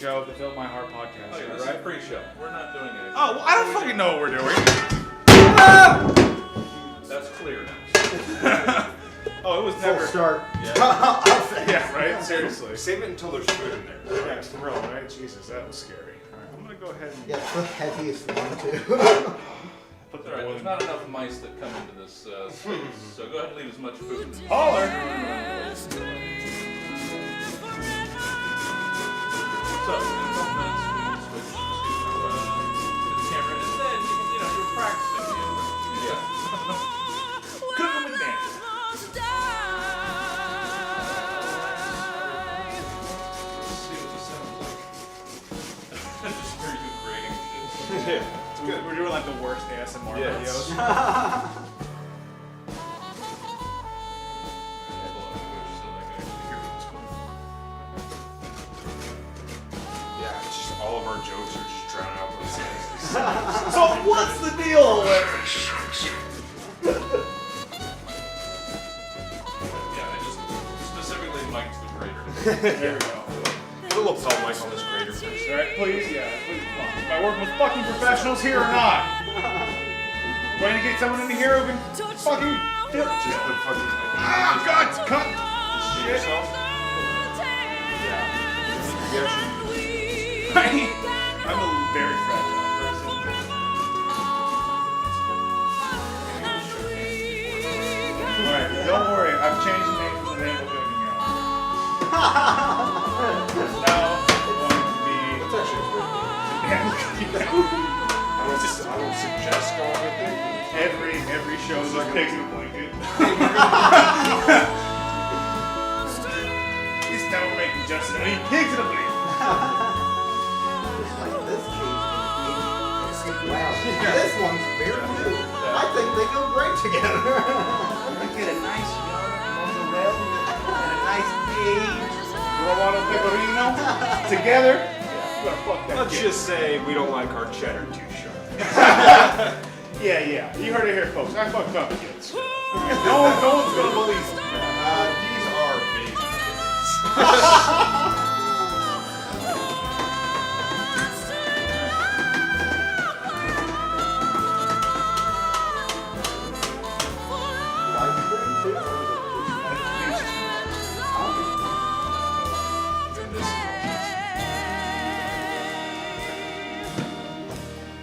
Show the Fill My Heart podcast. Oh, yeah, this right? is pre-show. We're not doing anything. Oh, well, I don't fucking know what we're doing. That's clear now. Oh, it was never. Full start. Yeah. Yeah, right? Seriously. Save it until there's food in there. Yeah, it's real, right? Jesus, that was scary. Alright, I'm gonna go ahead and Yeah, it's the heaviest one too. put the Alright, boiling. there's not enough mice that come into this space, so go ahead and leave as much food. Holler! So, in a couple minutes, we'll switch to the camera, and then you're practicing the Yeah. Cooking with Nancy. Let's see what this sounds like. Just hear you grating shit. Yeah, it's good. We're doing like the worst ASMR Yes. videos. Yeah, it's just all of our jokes are just drowned out with So what's the deal with? Yeah, I just specifically mic'd the grater. There we go. Put a little pelt mic on this grater first. Alright, please, yeah. Please, come on. Am I working with fucking professionals here or not? Going to get someone in here who can fucking feel. Just put fucking Ah, God, cut! shit Shit. yourself. Yeah. I'm a very fragile person. Alright, don't worry. I've changed the name from the Ramble Cooking now. Now, it's going to be That's actually good. Ramble Cooking. I don't suggest going with it. Every show is like pigs in a blanket. This time we're making Justin and me pigs in a blanket. Just like this case. Wow, this one's very new. I think they go great together. I get a nice young mozzarella and a nice aged Romano pecorino together. We're gonna fuck that Let's kid. just say we don't like our cheddar too sharp. Yeah. You heard it here, folks. I fucked up kids. No one's gonna believe it. These are baby kids.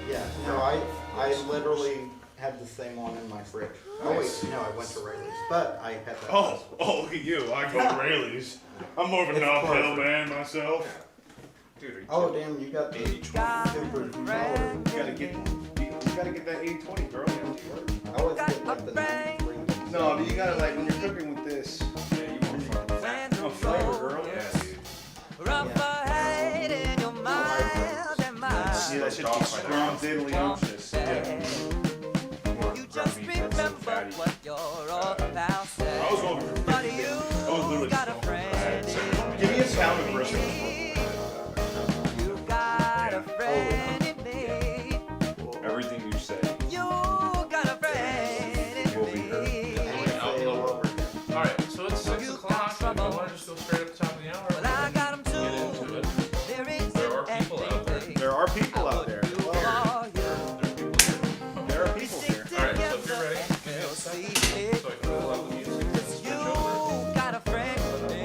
Yeah, no, I literally had the same one in my fridge. Oh wait, no, I went to Rayleigh's, but I had that. Oh, look at you. I go to Rayleigh's. I'm more of a It's knob hill perfect. man myself. Dude, are you Oh damn, you got the 80-20 super You gotta get that 80-20, girl. I always get like the 93. No, but you gotta like when you're cooking with this. Yeah, you want fun. No flavor, girl. Yeah, dude. Yeah, that should be strong diddly umptious. Yeah. You just remember what I was going for I was literally just going for give me a pound of brisket. Everything you say will be heard. Alright, so it's 6 o'clock. I want to just go straight up the top of the hour. Get into it. There are people out there. There are people out there. There are people here. Alright, so if you're ready, give me a second so I can pull out the music. and switch over.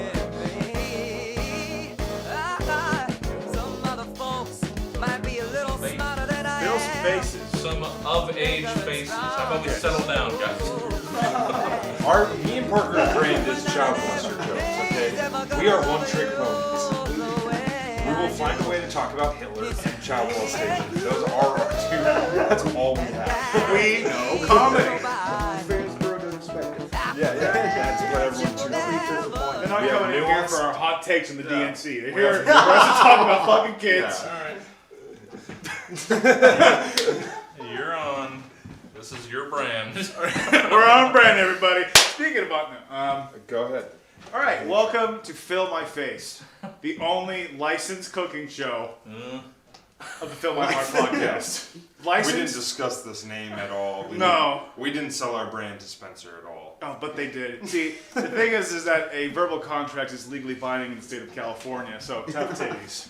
Bill's faces. Some of-age faces. How about we settle down, guys? Me and Parker brand is child molester jokes, okay? We are one-trick ponies. We will find a way to talk about Hitler and child molestation. Those are our two. That's all we have. We know comedy. Fans grow to expect it. Yeah. That's what everyone tunes in. They're not We have coming in here nuance. for our hot takes in the Yeah. DNC. They're We here have- for us to talk about fucking kids. Alright. You're on. This is your brand. We're on brand, everybody. Speaking about Go ahead. all right, welcome to Fill My Face, the only licensed cooking show of the Fill My Heart podcast. We didn't License? discuss this name at all. No. We didn't sell our brand to Spencer at all. Oh, but they did. See, the thing is that a verbal contract is legally binding in the state of California, so tough titties.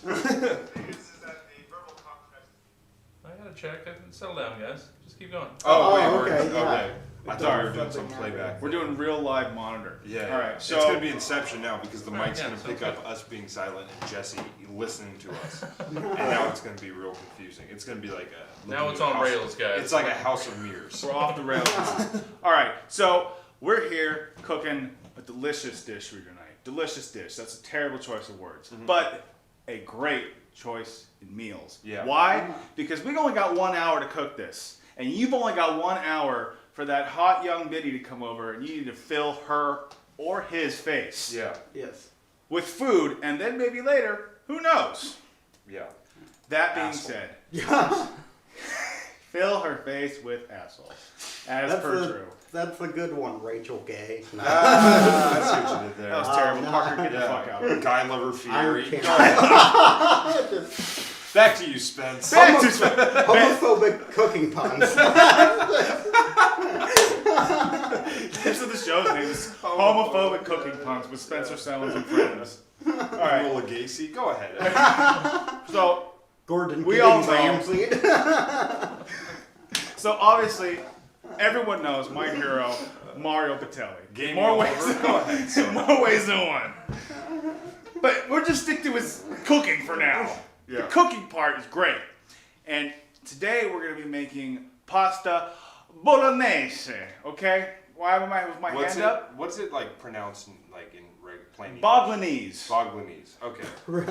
I gotta check. Settle down, guys. Just keep going. Oh, Oh, wait, okay, yeah. okay. I thought we were doing some playback. We're doing real live monitor. Yeah. All right. So it's gonna be Inception now because the Right, mic's yeah, gonna sounds pick up us being silent and Jesse listening to us, and now it's gonna be real confusing. It's gonna be like a Now it's on rails, guys. It's like a house of mirrors. we're off the rails. All right. So we're here cooking a delicious dish for you tonight. Delicious dish. That's a terrible choice of words, but a great choice in meals. Yeah. Why? Because we only got 1 hour to cook this, and you've only got 1 hour for that hot young biddy to come over, and you need to fill her or his face Yeah. Yes. with food, and then maybe later, who knows? Yeah. That being Asshole. said, Yeah. fill her face with asshole, as per true. That's a good one, Rachel Gay. I see what you did there. That was terrible. no. Parker, get the fuck out. Guy lover Fury. Iron Back to you, Spence. Back to Homophobic cooking puns. This is the show's name is Homophobic Cooking Puns with Spencer Sellers and Friends. All right, Rolla Gacy. Go ahead. so Gordon We all Ramsay. obviously everyone knows my hero Mario Batali. Game More over. ways, Go ahead. So. more ways than one. But we'll just stick to his cooking for now. The Yeah. cooking part is great, and today we're gonna be making pasta bolognese. Okay, why am I with my hand up? What's it like pronounced in, like in plain English? Bolognese. Bolognese. Okay.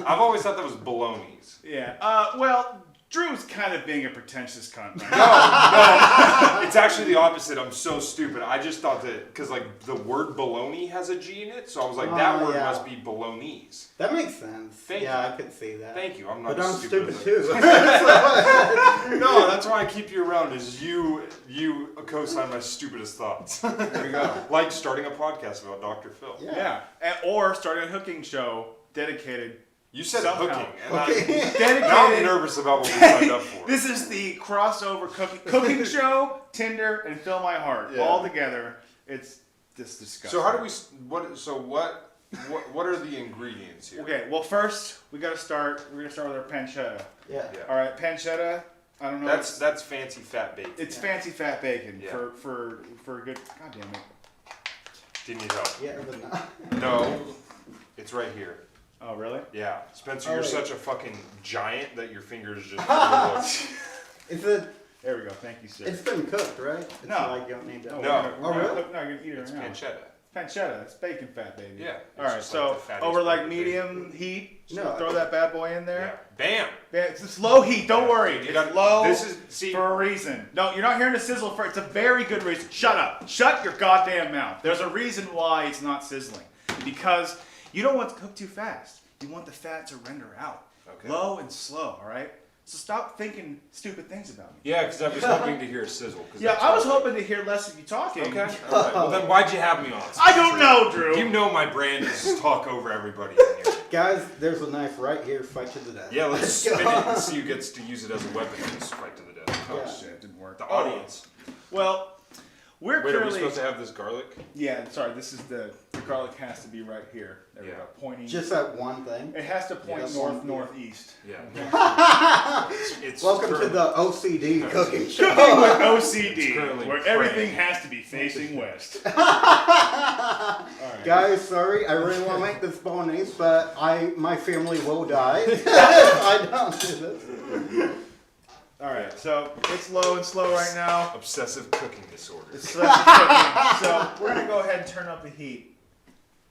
I've always thought that was bolognese. Yeah. Well, Drew's kind of being a pretentious cunt. Right? No, it's actually the opposite. I'm so stupid. I just thought that because like the word bologna has a G in it, so I was like, that word yeah. must be bolognese. That makes sense. Thank yeah, you. I could see that. Thank you. I'm not. But I'm stupid stupid too. No, that's why I keep you around. Is you co-sign my stupidest thoughts. There we go. Like starting a podcast about Dr. Phil. Yeah. Or starting a cooking show dedicated. You said Somehow. hooking, and Dedicated. now I'm nervous about what we signed up for. This is the crossover cooking show, Tinder, and Fill My Heart Yeah. all together. It's just disgusting. So how do we? What are the ingredients here? Okay. Well, first we gotta start. We're gonna start with our pancetta. Yeah. Yeah. All right, pancetta. I don't know. That's fancy fat bacon. It's fancy fat bacon Yeah. for a good. God damn it. Do you need help? Yeah, but not. No, it's right here. Oh really? Yeah, Spencer, Oh, you're wait. such a fucking giant that your fingers just. Is it? There we go. Thank you, sir. It's been cooked, right? It's No. Like you don't need to. No. We're gonna Oh, really? cook- no, you're gonna eat it It's right now. pancetta. Pancetta. It's bacon fat, baby. Yeah. All right. just So like the fattiest over like part of the medium heat. No. Throw that bad boy in bacon. there. Yeah. Bam. Yeah, it's just low heat. Don't worry. You It's got- low This is see. for a reason. No, you're not hearing the sizzle for it's a very good reason. Shut up. Shut your goddamn mouth. There's a reason why it's not sizzling. Because you don't want to cook too fast. You want the fat to render out. Okay. Low and slow, all right? So stop thinking stupid things about me. Yeah, because I was hoping to hear a sizzle. 'Cause Yeah, that's I was all- hoping to hear less of you talking. Okay. All right. Well, then why'd you have me on? I don't know, Drew. You know my brand is talk over everybody in here. Guys, there's a knife right here. Fight to the death. Yeah, let's spin it and see who gets to use it as a weapon in this fight to the death. Oh Yeah. shit, it didn't work. The audience. Well, we're Wait, are we clearly. supposed to have this garlic? Yeah, sorry. This is the garlic has to be right here. There we Yeah. go. Pointing. Just that one thing. It has to point that's north one- northeast. Yeah. It's Welcome to currently- the OCD cooking show. Cooking with OCD, It's currently where praying. everything has to be facing west. All right. Guys, sorry, I really want to make this bolognese, but my family will die if I don't do this. All right. So it's low and slow right now. Obsessive cooking disorder. It's slow cooking. So we're gonna go ahead and turn up the heat.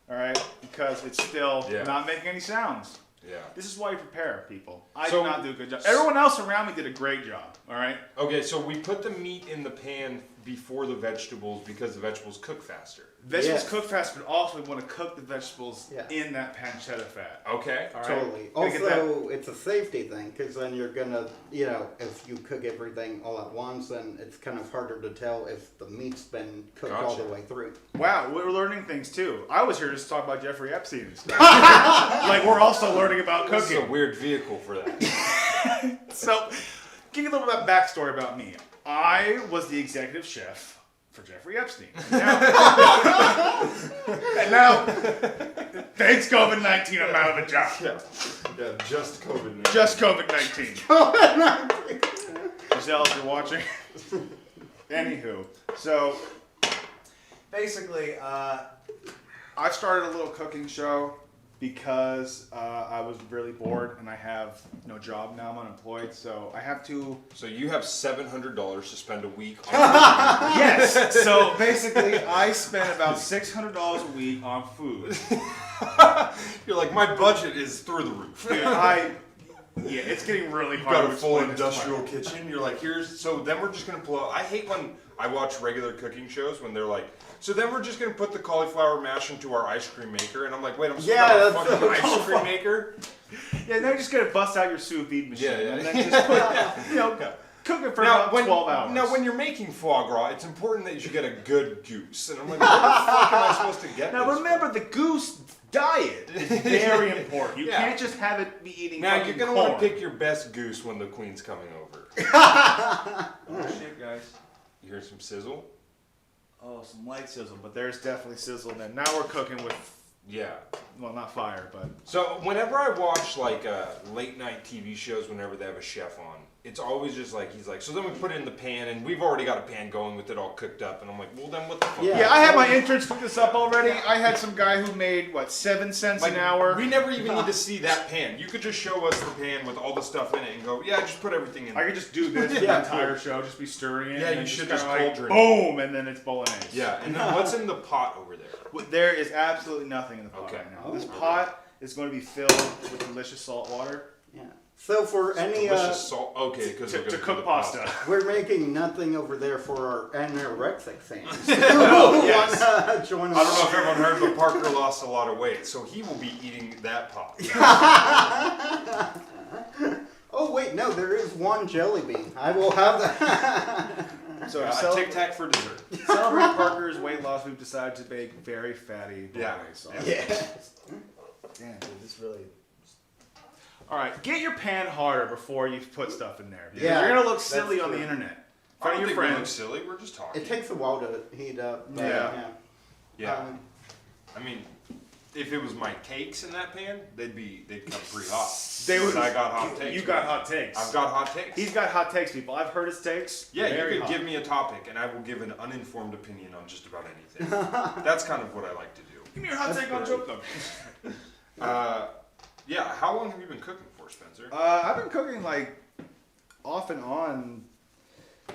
All right, because it's still Yeah. not making any sounds. Yeah. This is why you prepare, people. I So- did not do a good job. Everyone else around me did a great job. All right. Okay, so we put the meat in the pan before the vegetables because the vegetables cook faster. Vegetables Yes. cook fast, but also we want to cook the vegetables Yeah. in that pancetta fat. Okay. All right. Totally. Gotta get Also, it's a safety thing because then you're gonna, if you cook everything all at once, then it's kind of harder to tell if the meat's been cooked all Gotcha. the way through. Wow, we're learning things too. I was here just to talk about Jeffrey Epstein and stuff. Like we're also learning about This is a cooking. weird vehicle for that. So, give you a little bit of backstory about me. I was the executive chef for Jeffrey Epstein. And now, thanks COVID-19, I'm out of a job. Yeah, just COVID-19. Just COVID-19. Giselle, if you're watching. Anywho, so basically, I started a little cooking show because I was really bored and I have no job now. I'm unemployed, so I have to. So you have $700 to spend a week on Yes. So basically, I spent about $600 a week on food. You're like, my budget is through the roof. Dude, yeah, it's getting really You've hard. got to a full explain this to industrial my- kitchen. You're like, so then we're just gonna pull out. I hate when I watch regular cooking shows when they're like, so then we're just gonna put the cauliflower mash into our ice cream maker, and I'm like, wait, I'm still got a fucking ice cream maker. Yeah, they're just gonna bust out your sous vide machine Yeah, yeah. and then just put, cook it for about 12 hours. Now, when you're making foie gras, it's important that you get a good goose. And I'm like, where the fuck am I supposed to get Now this remember, from? the goose diet is very important. You Yeah. can't just have it be eating. Now, fucking you're going to corn. want to pick your best goose when the queen's coming over. Oh, shit, guys. You hear some sizzle? Oh, some light sizzle, but there's definitely sizzle in there. Now we're cooking with, Yeah. well, not fire, but So, whenever I watch, like, late night TV shows, whenever they have a chef on, it's always just like, he's like, so then we put it in the pan, and we've already got a pan going with it all cooked up, and I'm like, well, then what the fuck? Yeah. yeah, I had my interns cook this up already. I had some guy who made 7 cents Like, an hour. we never even need to see that pan. You could just show us the pan with all the stuff in it and go, yeah, just put everything in I there. could just do this for Yeah. the entire show, just be stirring it. Yeah, and you then should kinda just like, cauldron it. boom, and then it's bolognese. Yeah, and then what's in the pot over there? There is absolutely nothing in the pot Okay. right now. This Oh. pot is going to be filled with delicious salt water Yeah. So for any, Delicious salt. Okay, because to cook pasta. we're making nothing over there for our anorexic fans. Oh, yes. Join us. I don't know if everyone heard, but Parker lost a lot of weight, so he will be eating that pot. Oh wait, no, there is one jelly bean. I will have that. So to A celebrate, Tic Tac for dessert. celebrate Parker's weight loss, we've decided to make very fatty Yeah. bolognese sauce. Yeah. Damn, dude, this really. All right, get your pan harder before you put stuff in there. Because Yeah, you're gonna look that's silly on the true. internet. In I front don't of think your we look friends. silly. We're just talking. It takes a while to heat up. but, Yeah. Yeah. Um, I mean, if it was my cakes in that pan, they'd come pretty hot. They would. But I got hot takes. You got man. hot takes. I've got hot takes. He's got hot takes, people. I've heard his takes. Yeah, Very you could hot. give me a topic, and I will give an uninformed opinion on just about anything. That's kind of what I like to do. Give me your hot That's take on great. Joke. Yeah, how long have you been cooking for, Spencer? I've been cooking like off and on.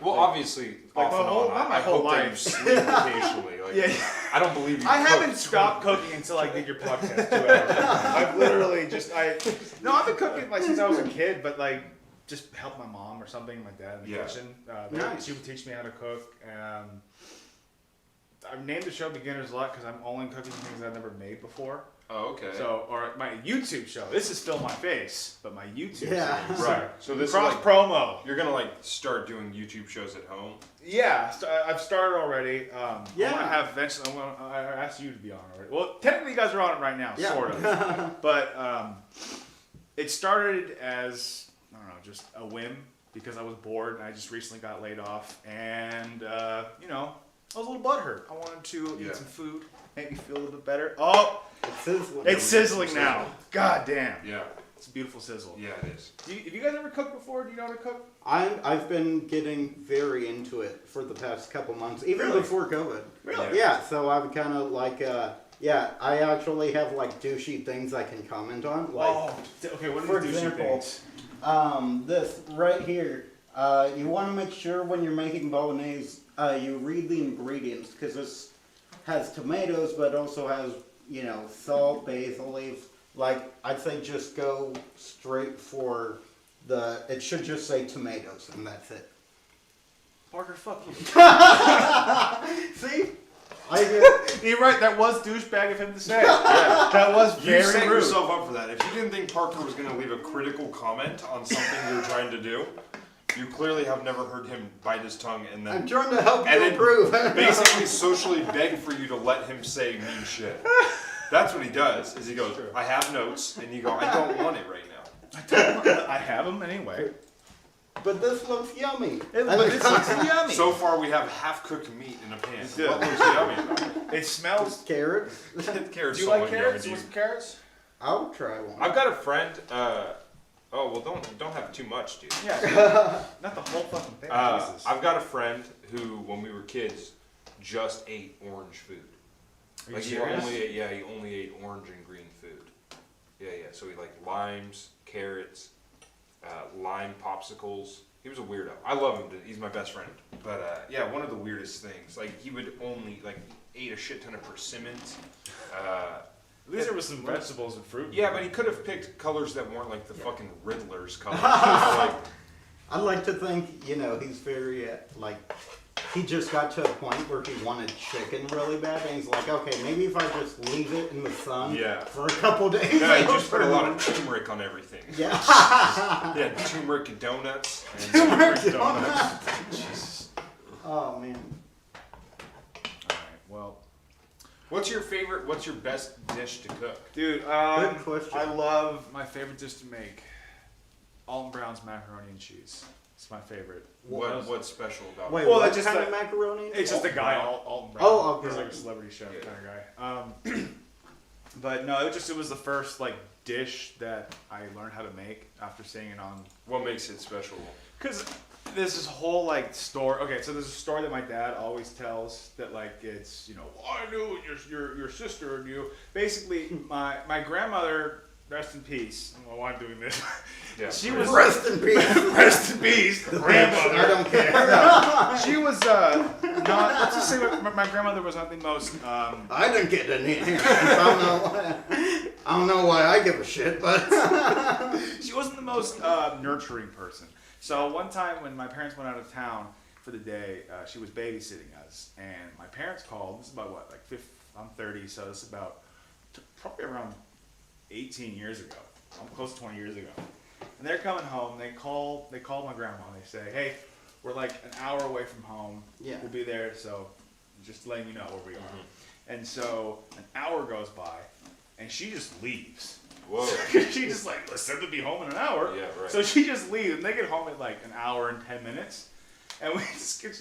Well, obviously, like off my and whole- on. not my I whole hope that you life. sleep occasionally. Like, Yeah. I don't believe you. I haven't cooked stopped 20 cooking until I did your podcast 2 hours ago. I've literally just I've been cooking like since I was a kid, but like just help my mom or something, my dad in the Yeah. kitchen. Nice. She would teach me how to cook. I've named the show Beginner's Luck because I'm only cooking things I've never made before. Oh, okay. So, or my YouTube show. This is still my face, but my YouTube Yeah. series. Right. So this is Cross like promo. you're gonna like start doing YouTube shows at home. Yeah, so I've started already. Yeah. I want to have eventually. I asked you to be on already. Well, technically, you guys are on it right now, Yeah. sort of. But it started as I don't know, just a whim because I was bored and I just recently got laid off, and I was a little butthurt. I wanted to Yeah. eat some food, make me feel a little bit better. Oh, It's sizzling. it's sizzling now. God damn, Yeah. it's a beautiful sizzle. Yeah, it is. Have you guys ever cooked before? Do you know how to cook? I've been getting very into it for the past couple months, even Really? before COVID. Really? Yeah, so I'm kind of like, I actually have like douchey things I can comment on. Like, Okay. What for do you do? example, this right here. You want to make sure when you're making bolognese, you read the ingredients because this has tomatoes, but also has salt, basil leaves. Like I'd say, just go straight for the. It should just say tomatoes, and that's it. Parker, fuck you. See, I You're right. That was douchebag of him to say. Yeah, that was You very set rude. yourself up for that. If you didn't think Parker was going to leave a critical comment on something you're trying to do, you clearly have never heard him bite his tongue and I'm then trying to help and you then improve. basically socially beg for you to let him say mean shit. That's what he does. Is he goes, I have notes, and you go, I don't want it right now. I have them anyway. But this looks yummy. But it's yummy. So far, we have half-cooked meat in a pan. Yeah. What looks yummy about it? It smells. Carrots. Carrots. Do you so like carrots? yummy, You want dude. some carrots? I'll try one. I've got a friend. Oh well, don't have too much, dude. Yeah. Not the whole fucking thing. Jesus. I've got a friend who, when we were kids, just ate orange food. Are you Like he serious? only ate orange and green food. Yeah. So he liked limes, carrots, lime popsicles. He was a weirdo. I love him. He's my best friend. But yeah, one of the weirdest things. Like he would only ate a shit ton of persimmons. At least there was some vegetables and fruit. Yeah, but he could have picked colors that weren't like the fucking Riddler's colors. Like, I like to think, he's very, he just got to a point where he wanted chicken really bad, and he's like, okay, maybe if I just leave it in the sun for a couple days. yeah, he just put a lot of turmeric on everything. Yeah. Yeah, turmeric donuts. And Turmeric donuts. Jesus. Oh, man. Alright, well. What's your best dish to cook? Dude, Good question. I love my favorite dish to make. Alton Brown's macaroni and cheese. It's my favorite. What's special about Wait, it? Well, what it's just kind like- of macaroni? It's just a guy, Alton Brown. Oh, okay. He's like a celebrity chef kind of guy. But no, it was the first dish that I learned how to make after seeing it on. What makes it special? Because there's this whole story. Okay, so there's a story that my dad always tells that it's I knew your sister and you. Basically, my grandmother, rest in peace. I don't know why I'm doing this. Yeah. She was Rest in peace. rest in peace. Grandmother. I don't care. No, she was not. Let's just say my grandmother was not the most. I didn't get any here. I don't know why I give a shit, but She wasn't the most nurturing person. So one time when my parents went out of town for the day, she was babysitting us, and my parents called. This is about what, I'm 30, so this is about probably around 18 years ago, close to 20 years ago. And they're coming home. They call my grandma. And they say, "Hey, we're an hour away from home. Yeah. We'll be there. So just letting you know where we are." And so an hour goes by, and she just leaves. Whoa. She just said to be home in an hour. Yeah, right. So she just leaves, and they get home in an hour and 10 minutes, and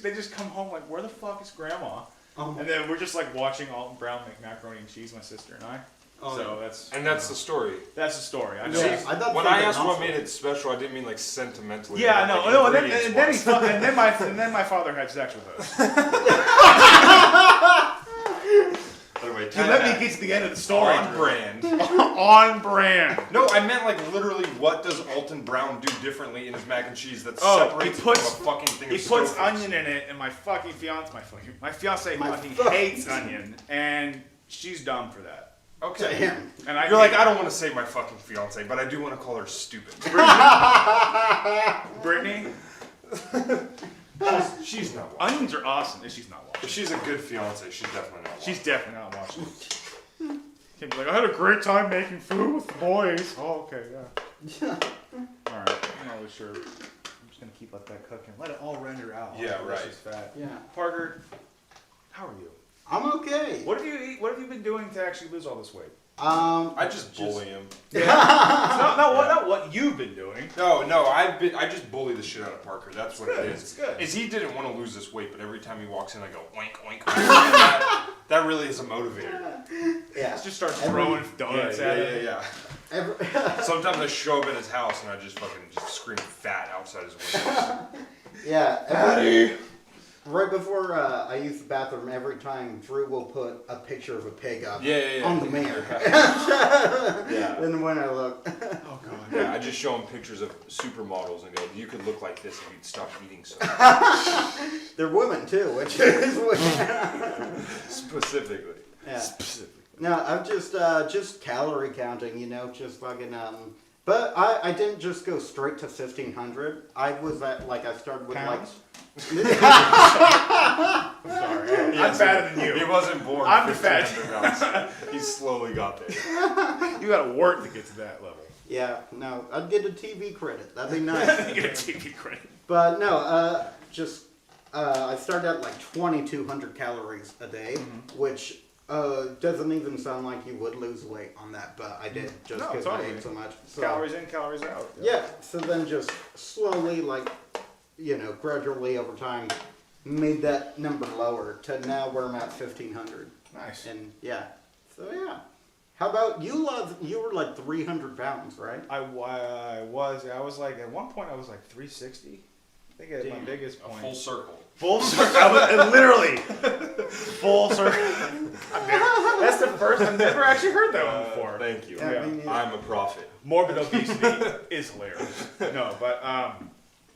they just come home where the fuck is Grandma? And then we're just watching Alton Brown make macaroni and cheese, my sister and I. So that's the story. that's the story. I know. Yeah, I thought When I something asked what else made was- it special, I didn't mean sentimentally. Yeah, I meant, no, ingredients-wise. and then my father had sex with us. By the way, You let me get to the end of the story. on brand. On brand. No, I meant literally, what does Alton Brown do differently in his mac and cheese that Oh, separates he puts- it from a fucking thing He of puts Stouffer's? onion in it, and my fiance fucking fuck- hates onion, and she's dumb for that. to Okay. him. And I You're I don't want to say my fucking fiance, but I do want to call her stupid. Brittany, She's not watching. onions are awesome. And she's not watching. If she's a good fiance, she's definitely not watching. She's definitely not watching. She'd be I had a great time making food with the boys. Oh, okay, yeah. All right, I'm not really sure. I'm just gonna keep that cooking. Let it all render out. Yeah, All right. delicious Fat. Yeah. Parker, how are you? I'm okay. What have you eat? What have you been doing to actually lose all this weight? I just bully him. Not what you've been doing. No, I just bully the shit out of Parker. That's what it is. It's good. Is he didn't want to lose this weight, but every time he walks in, I go oink oink. oink. that really is a motivator. Yeah. Just start throwing donuts at him. Yeah. Every- Sometimes I show up at his house and I just scream fat outside his window. yeah. Right before I use the bathroom, every time Drew will put a picture of a pig up on the mirror. Yeah. Then when I look, Oh god. Yeah, I just show him pictures of supermodels and go, "You could look like this if you'd stop eating so." they're women too, which is Specifically. yeah. No, I'm just calorie counting, just fucking But I didn't just go straight to 1,500. I was at I started with Pounds? like. I'm sorry. I'm fatter than you. He wasn't born. I'm the fat. 1,500 pounds. He slowly got there. You gotta work to get to that level. Yeah, no, I'd get a TV credit. That'd be nice. You get a TV credit. But no, I started at 2,200 calories a day, which doesn't even sound like you would lose weight on that, but I did just No, because totally. I ate so much. So, Calories in, calories out. yeah, so then just slowly, like, gradually over time, made that number lower to now where I'm at 1,500. Nice. And yeah, so yeah. How about you? You were like 300 pounds, right? I was like, at one point I was like 360. I think at my Damn. biggest A point. full circle. Full circle. Literally. Full circle. That's the first, I've never actually heard that one before. Thank you. Yeah, me neither. I'm a prophet. Morbid obesity is hilarious. No, but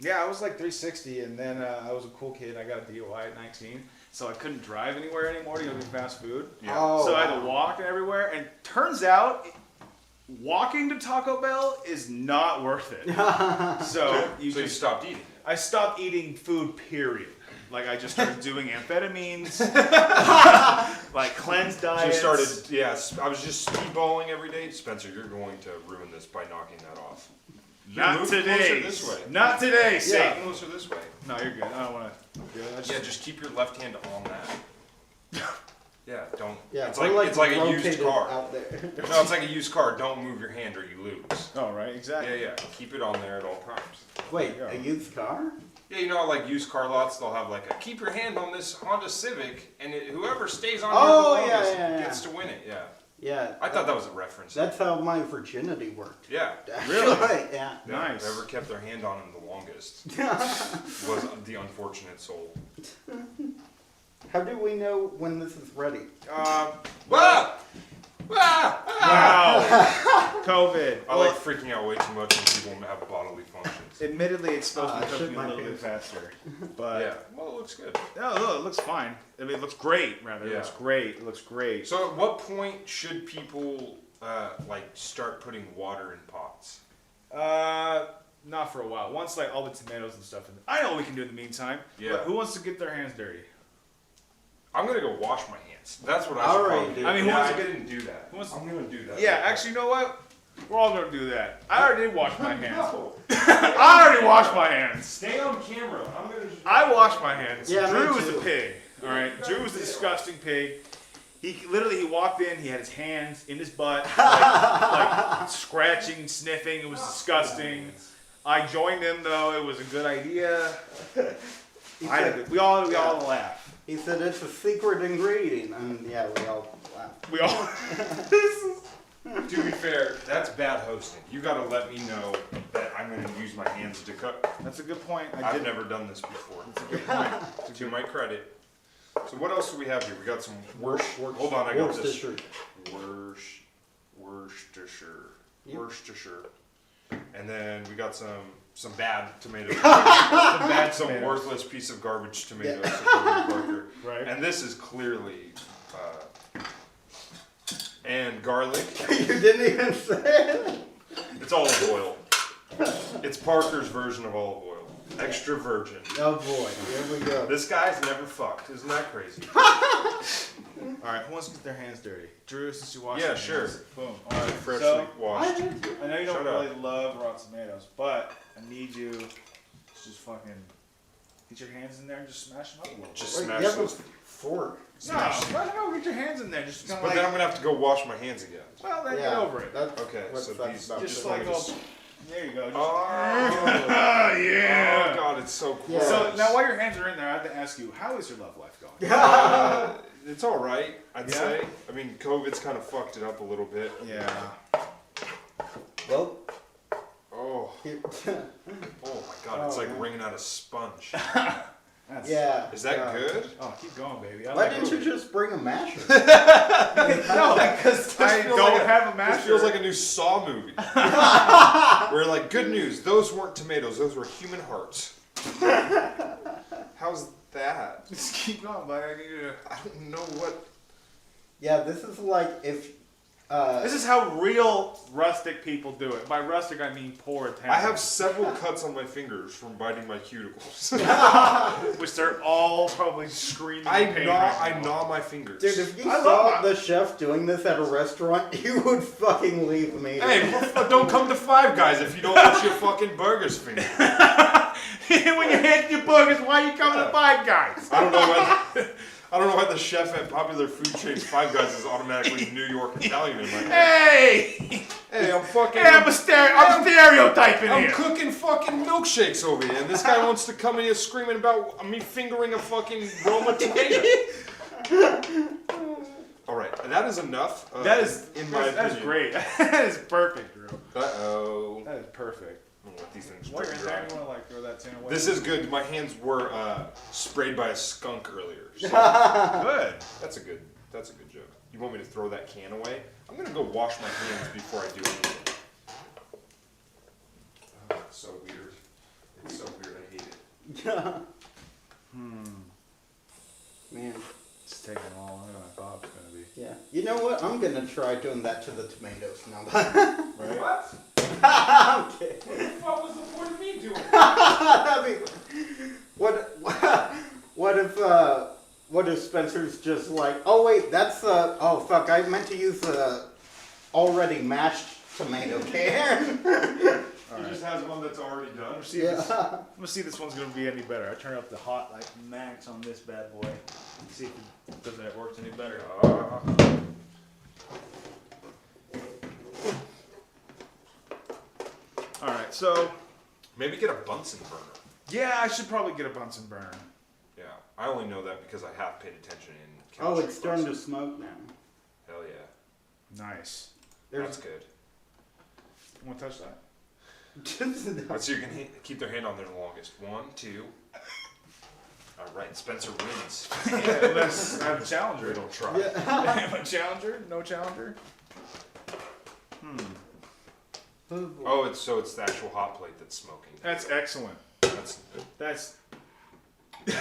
yeah, I was like 360, and then I was a cool kid. I got a DUI at 19, so I couldn't drive anywhere anymore to go get fast food. Yeah. Oh, So I had wow. to walk everywhere, and turns out walking to Taco Bell is not worth it. So you So you just stopped eating. I stopped eating food, period. Like I just started doing amphetamines, like cleanse diets. Just started, I was just speedballing every day. Spencer, you're going to ruin this by knocking that off. Not Move today. closer this way. Not today, Yeah, Satan. closer this way. No, you're good. I don't want to. Yeah, just keep your left hand on that. Yeah, don't. Yeah, it's we're, like it's like a used rotated car. out there. No, it's like a used car. Don't move your hand or you lose. Oh, right, Yeah, exactly. yeah. Keep it on there at all times. Wait, Yeah. a used car? Yeah, you know, like used car lots, they'll have like a keep your hand on this Honda Civic, and whoever stays on Oh, here the yeah, longest yeah. gets to win it. Yeah, Yeah. I thought that was a reference. That's how my virginity worked. Yeah. Really? Actually, yeah. Yeah, Nice. Whoever kept their hand on him the longest was the unfortunate soul. How do we know when this is ready? Ah! Ah! Ah! Wow. COVID. I like freaking out way too much when people have bodily functions. Admittedly, it's supposed to be shit cooking a my little bit pants. faster, but Yeah, well, it looks good. no, look, it looks fine. I mean, it looks great. Rather, it Yeah. looks great. It looks great. So, at what point should people like start putting water in pots? Not for a while. Once like all the tomatoes and stuff. I know what we can do in the meantime. Yeah. But who wants to get their hands dirty? I'm gonna go wash my hands. That's what I All should right, probably do. dude. I mean, who yeah, wants I to didn't do that. who wants- I'm gonna do that. Yeah, actually, you know what? We're all gonna do that. I already did wash my hands. No. I already washed my hands. Stay on camera. I'm gonna just. I washed my hands. Yeah, me Drew was too. the pig. All right, Drew was the disgusting pig. He walked in. He had his hands in his butt, like scratching, sniffing. It was disgusting. I joined him though. It was a good idea. We all laugh. He said it's a secret ingredient, and yeah, we all laughed. We all. To be fair, that's bad hosting. You gotta let me know that I'm gonna use my hands to cook. That's a good point. I've never done this before. Good point. To my credit. So what else do we have here? We got some Hold on, I got this. Worcestershire. Worcestershire. Yep. Worcestershire. And then we got some bad tomatoes. some tomatoes. worthless piece of garbage tomatoes. Yeah. from Parker. Right. And this is clearly and garlic. You didn't even say it. It's olive oil. It's Parker's version of olive oil. Extra virgin. Oh boy, here we go. This guy's never fucked. Isn't that crazy? All right, who wants to get their hands dirty? Drew, since you washed Yeah, your sure. hands. Boom. All right, Freshly so, washed. I know you don't Shut up. really love raw tomatoes, but I need you to just fucking get your hands in there and just smash them up a little Just Wait, smash you have a those. fork. bit. No, get your hands in there. Just kind But of then like, I'm gonna have to go wash my hands again. well, then Yeah, get over it. That's Okay, what so that's these about. Just wanna like, just- there you go. Just, Oh, yeah. oh god, it's so cool. Yeah. So now while your hands are in there, I have to ask you, how is your love life going? It's all right, I'd Yeah? say. I mean, COVID's kind of fucked it up a little bit. Yeah. Well, Oh, here- oh my god, it's Oh, like man. wringing out a sponge. That's, yeah. Is that good? Oh, keep going, baby. I Why like didn't you it. just bring a masher? No, because I feels don't like a- have a masher. This feels like a new Saw movie. We're like, good news, those weren't tomatoes, those were human hearts. How's that? Just keep going, buddy. I need you to... I don't know what. Yeah, this is like if. This is how real rustic people do it. By rustic, I mean poor Italian. I have several cuts on my fingers from biting my cuticles. which they're all probably screaming. I in pain right now. gnaw my fingers. Dude, if you I love saw that. the chef doing this at a restaurant, you would fucking leave me. Hey, don't come to Five Guys if you don't want your fucking burgers fingered. When you're hitting your burgers, why are you coming to Five Guys? I don't know whether I don't know why the chef at popular food chains Five Guys is automatically New York Italian in my head. Hey! Hey, I'm fucking. Hey, I'm stereotyping I'm here. cooking fucking milkshakes over here, and this guy wants to come in here screaming about me fingering a fucking Roma tomato. All right, that is enough. That is, in my that's opinion. great. That is perfect, Drew. Uh-oh. That is perfect. I'm gonna let these things While you're in dry. there, you want to like throw that tin away? This is good. My hands were sprayed by a skunk earlier. So good. that's a good joke. You want me to throw that can away? I'm gonna go wash my hands before I do anything. Oh, it's so weird. It's so weird. I hate it. Man, It's taking longer than I thought it was gonna be. yeah. You know what? I'm gonna try doing that to the tomatoes now. Right? What? Okay. What was the point of me doing? I mean, what if Spencer's just like, oh wait, that's oh fuck, I meant to use the already mashed tomato can. He just has one that's already done. I'm gonna see if this one's gonna be any better. I turn up the hot like max on this bad boy. And see if it doesn't it works any better. All right, so Maybe get a Bunsen burner. yeah, I should probably get a Bunsen burner. Yeah, I only know that because I have paid attention in Oh, chemistry it's starting to classes. smoke now. Hell yeah. Nice. That's good. I want to touch that. Let's see who can keep their hand on there the longest. 1, 2. All right, Spencer wins. Yeah, unless I have a challenger. Don't try. I have a challenger? No challenger? Oh, it's the actual hot plate that's smoking. That's excellent. That's That's yeah,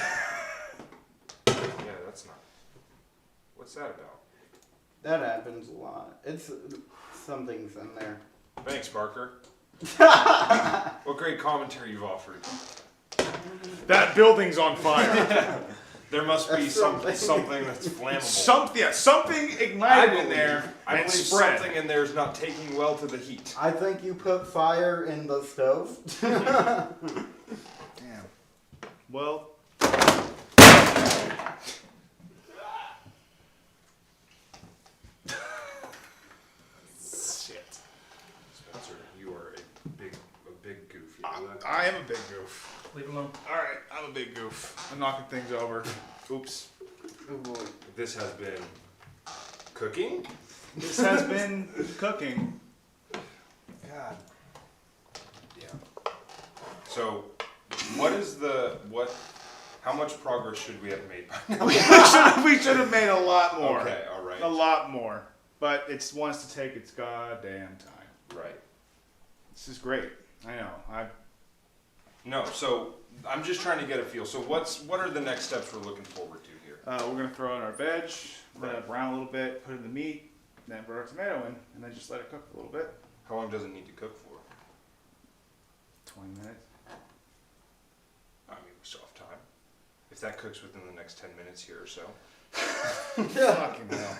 that's not. What's that about? That happens a lot. It's something's in there. Thanks, Parker. What great commentary you've offered. that building's on fire. There must be That's something something. that's flammable. Something ignited in there I and believe spread. something in there is not taking well to the heat. I think you put fire in the stove. Damn. Well. Shit. Spencer, you are a big goof. You know that? I am a big goof. Leave it alone. Alright, I'm a big goof. I'm knocking things over. Oops. Oh boy. This has been cooking. This has been cooking. God. Yeah. So, how much progress should we have made by now? We should have made a lot more. Okay, alright. A lot more. But it wants to take its goddamn time. Right. This is great. I know. No, so I'm just trying to get a feel. So what are the next steps we're looking forward to here? We're gonna throw in our veg, let Right. it brown a little bit, put in the meat, then put our tomato in, and then just let it cook a little bit. How long does it need to cook for? 20 minutes. I mean, we still have time. If that cooks within the next 10 minutes here or so. Fucking hell.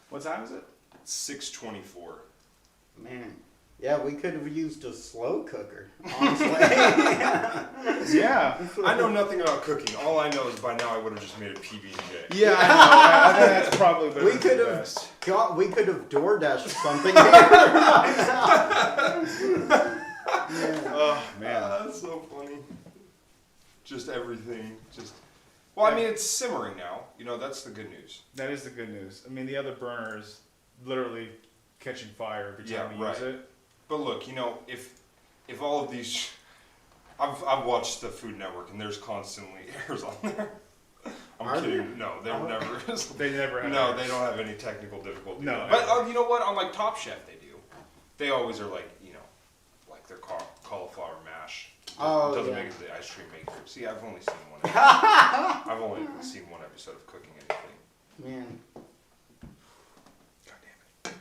What time is it? 6:24. Man. Yeah, we could have used a slow cooker, honestly. Yeah. I know nothing about cooking. All I know is by now I would have just made a PB&J. Yeah, I know. I think that's probably better. We than could the have best. we could have DoorDashed something here. Oh man. That's so funny. Just everything. Well, I mean, it's simmering now. You know, that's the good news. That is the good news. I mean, the other burner is literally catching fire every time Yeah, we right. use it. But look, you know, if all of these, I've watched the Food Network and there's constantly errors on there. I'm Are kidding. there? No, there never is. They never have. No, errors. they don't have any technical difficulty. No, But ever. you know what? On like Top Chef, they do. They always are like, you know, like their cauliflower mash. Oh, doesn't yeah. make it to the ice cream maker. See, I've only seen one. I've only seen one episode of Cooking Anything. Man. God damn it.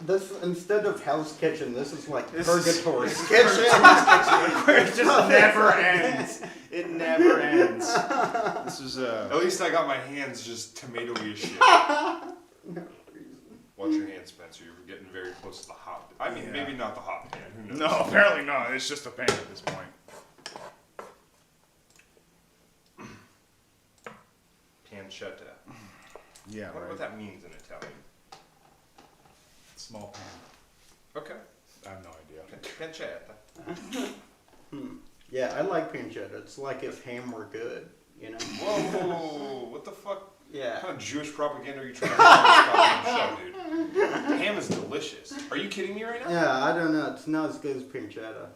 This instead of Hell's Kitchen, this is like This is- Purgatory Kitchen. It just never ends. It never ends. This is At least I got my hands just tomatoey as shit. Watch your hands, Spencer. You're getting very close to the hot. I mean, Yeah. maybe not the hot pan. Who knows? no, apparently not. It's just a pain at this point. Pan pancetta. Yeah, I wonder right. what that means in Italian. Small pan. Okay. I have no idea. Pancetta. Yeah, I like pancetta. It's like if ham were good, you know? Whoa, what the fuck? Yeah. What kind of Jewish propaganda are you trying to stop on the show, dude? Ham is delicious. Are you kidding me right now? Yeah, I don't know. It's not as good as pancetta.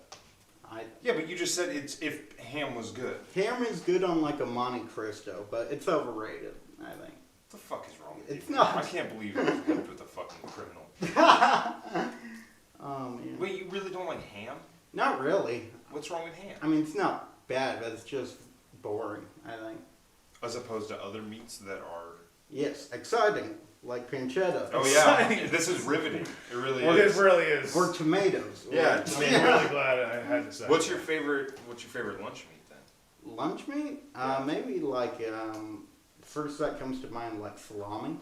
Yeah, but you just said it's if ham was good. Ham is good on like a Monte Cristo, but it's overrated, I think. What the fuck is wrong with you? It's not. I can't believe you lived with a fucking criminal. Yeah. Wait, you really don't like ham? Not really. What's wrong with ham? I mean, it's not bad, but it's just boring, I think. As opposed to other meats that are... Yes, exciting, like pancetta. Oh yeah, this is riveting. It really Well, is. it really is. Or tomatoes. Yeah, I mean, I'm really glad I had to say. What's your favorite lunch meat then? Lunch meat? Maybe like, first that comes to mind, like salami.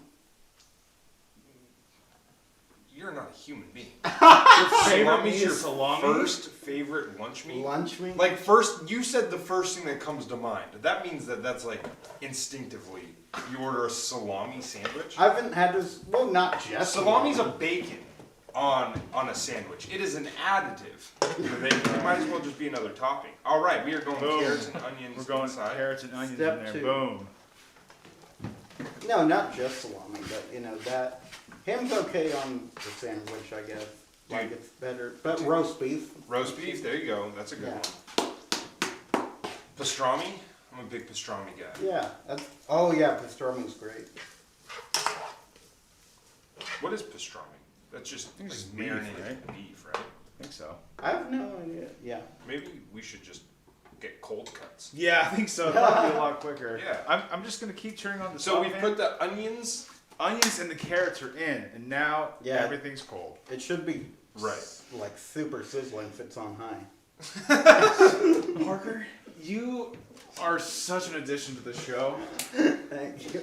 You're not a human being. favorite meat Salami's your is salami? first favorite lunch meat? Lunch meat? Like first, you said the first thing that comes to mind. That means that's like instinctively you order a salami sandwich. I haven't had this, well, not just Salami's a salami. bacon on a sandwich. It is an additive. It might as well just be another topping. All right, we are going Boom. carrots and onions We're going inside. carrots and onions Step in there. 2. Boom. No, not just salami, but you know, that, ham's okay on the sandwich, I guess. Like Dude. it's better, but roast beef. Roast beef. There you go. That's a good Yeah. one. Pastrami. I'm a big pastrami guy. Yeah, that's, oh yeah, pastrami's great. What is pastrami? That's just think like it's beef, marinated right? beef, right? I think so. I have no idea, yeah. Maybe we should just get cold cuts. Yeah, I think so. That'll be a lot quicker. Yeah. I'm just gonna keep turning on the So we stove put fan. the onions. Onions and the carrots are in, and now Yeah. everything's cold. It should be Right. like super sizzling if it's on high. Parker, you are such an addition to the show. Thank you.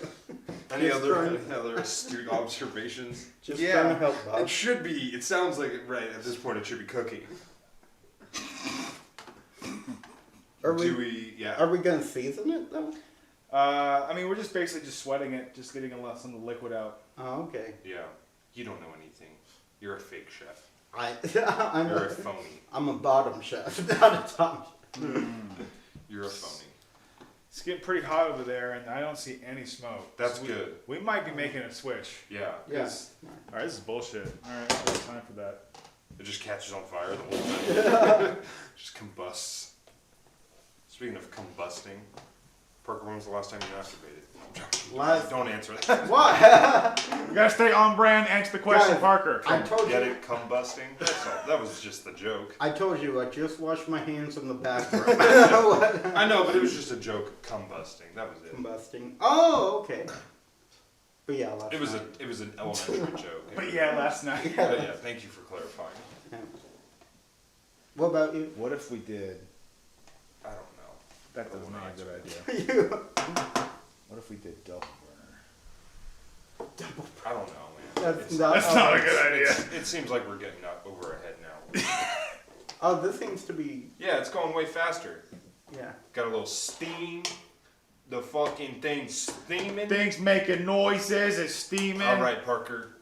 Any Just other astute observations? Just Yeah. trying to help It Bob. should be. It sounds like it, right at this point. It should be cooking. Are we, Do we? Yeah. are we gonna season it though? I mean, we're just basically just sweating it, just getting some of the liquid out. Oh, okay. Yeah. You don't know anything. You're a fake chef. I'm You're a a, phony. I'm a bottom chef, not a top chef. You're a phony. It's getting pretty hot over there, and I don't see any smoke. That's So good. We might be making a switch. Yeah. Yes. All right, this is bullshit. All right, there's time for that. It just catches on fire the whole time. Just combusts. Speaking of combusting, Parker, when was the last time you masturbated? Last- Don't answer that. What? You gotta stay on brand. Answer the question, Guys, Parker. I told Get you. it? Combusting? That's all. That was just the joke. I told you. I just washed my hands in the bathroom. I know, but it was just a joke. Combusting. That was it. Combusting. Oh, okay. But yeah, last It was night. it was an elementary joke. But yeah, last night. But yeah, thank you for clarifying. Yeah. What about you? What if we did? I don't know. That I doesn't won't make a answer. good idea. You. What if we did double burner? I don't know, man. That's It's- not. That's not a good idea. It seems like we're getting up over our head now. Oh, this seems to be. Yeah, it's going way faster. Yeah. Got a little steam. The fucking thing's steaming. Things making noises. It's steaming. All right, Parker.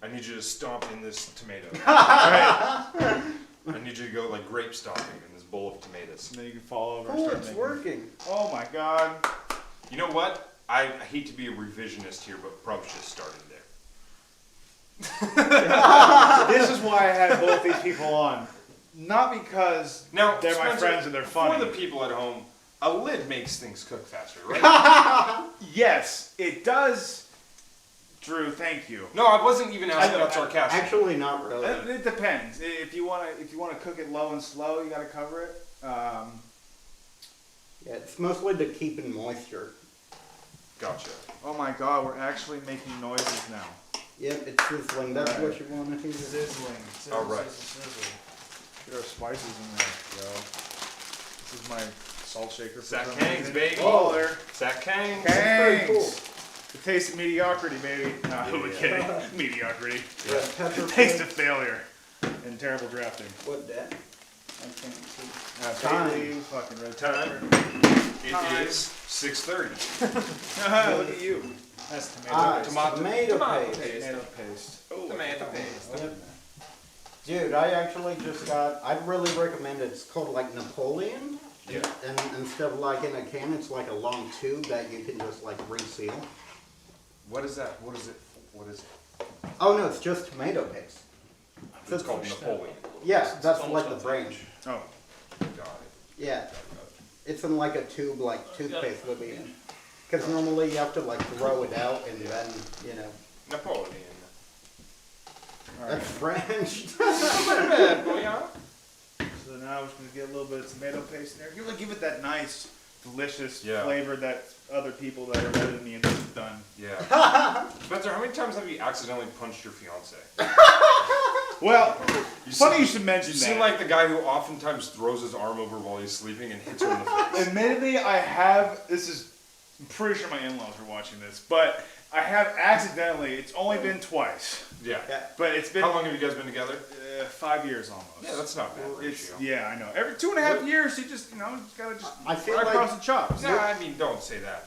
I need you to stomp in this tomato. Right. I need you to go like grape stomping in this bowl of tomatoes. And then you can fall over and Oh, start it's making. working. Oh my god. You know what? I hate to be a revisionist here, but probably should have started there. This is why I had both these people on. Not because Now, they're my Spencer, friends and they're funny. For the people at home, a lid makes things cook faster, right? Yes, it does. Drew, thank you. No, I wasn't even asking that sarcastic. Actually, not really. It depends. If you wanna cook it low and slow, you gotta cover it. Yeah, it's mostly to keep in moisture. Gotcha. Oh my god, we're actually making noises now. Yep, it's sizzling. That's Right. what you want to hear. Sizzling. All right. Get our spices in there, yo. This is my salt shaker. for Sack some Kangs, reason. baby. Oh, there. Sack Kang. Pretty cool. Kangs. The taste of mediocrity, baby. No, I'm Yeah. kidding. Mediocrity. Yeah, pepper The taste flakes. of failure and terrible drafting. What that? can't see. Time. Time. Fucking red Time. pepper. It is 6:30. Look at you. That's tomato paste. Tomato paste. Tomato paste. Oh, Tomato paste. Yep. Dude, I actually just got, I'd really recommend it. It's called like Napoleon. Yeah. And instead of like in a can, it's like a long tube that you can just like reseal. What is that? What is it? What is it? Oh no, it's just tomato paste. It's called Napoleon. Yeah, that's almost like the like branch. Oh. Got it. Yeah. It's in like a tube like toothpaste would be in. Because normally you have to like throw it out and then, you know. Napoleon. That's French. Bad boy, huh? So now we're just gonna get a little bit of tomato paste in there. You really give it that nice, delicious Yeah. flavor that other people that are better than me and this have done. Yeah. Spencer, how many times have you accidentally punched your fiance? Well, You funny seem- you should mention You that. seem like the guy who oftentimes throws his arm over while he's sleeping and hits her in the face. Admittedly, I have. I'm pretty sure my in-laws are watching this, but I have accidentally. It's only been twice, Yeah. but it's been How long have you guys been together? 5 years almost. Yeah, that's not bad It's, ratio. yeah, I know. Every 2.5 years, you just gotta just I feel right like- across the chops. Yeah, I mean, don't say that.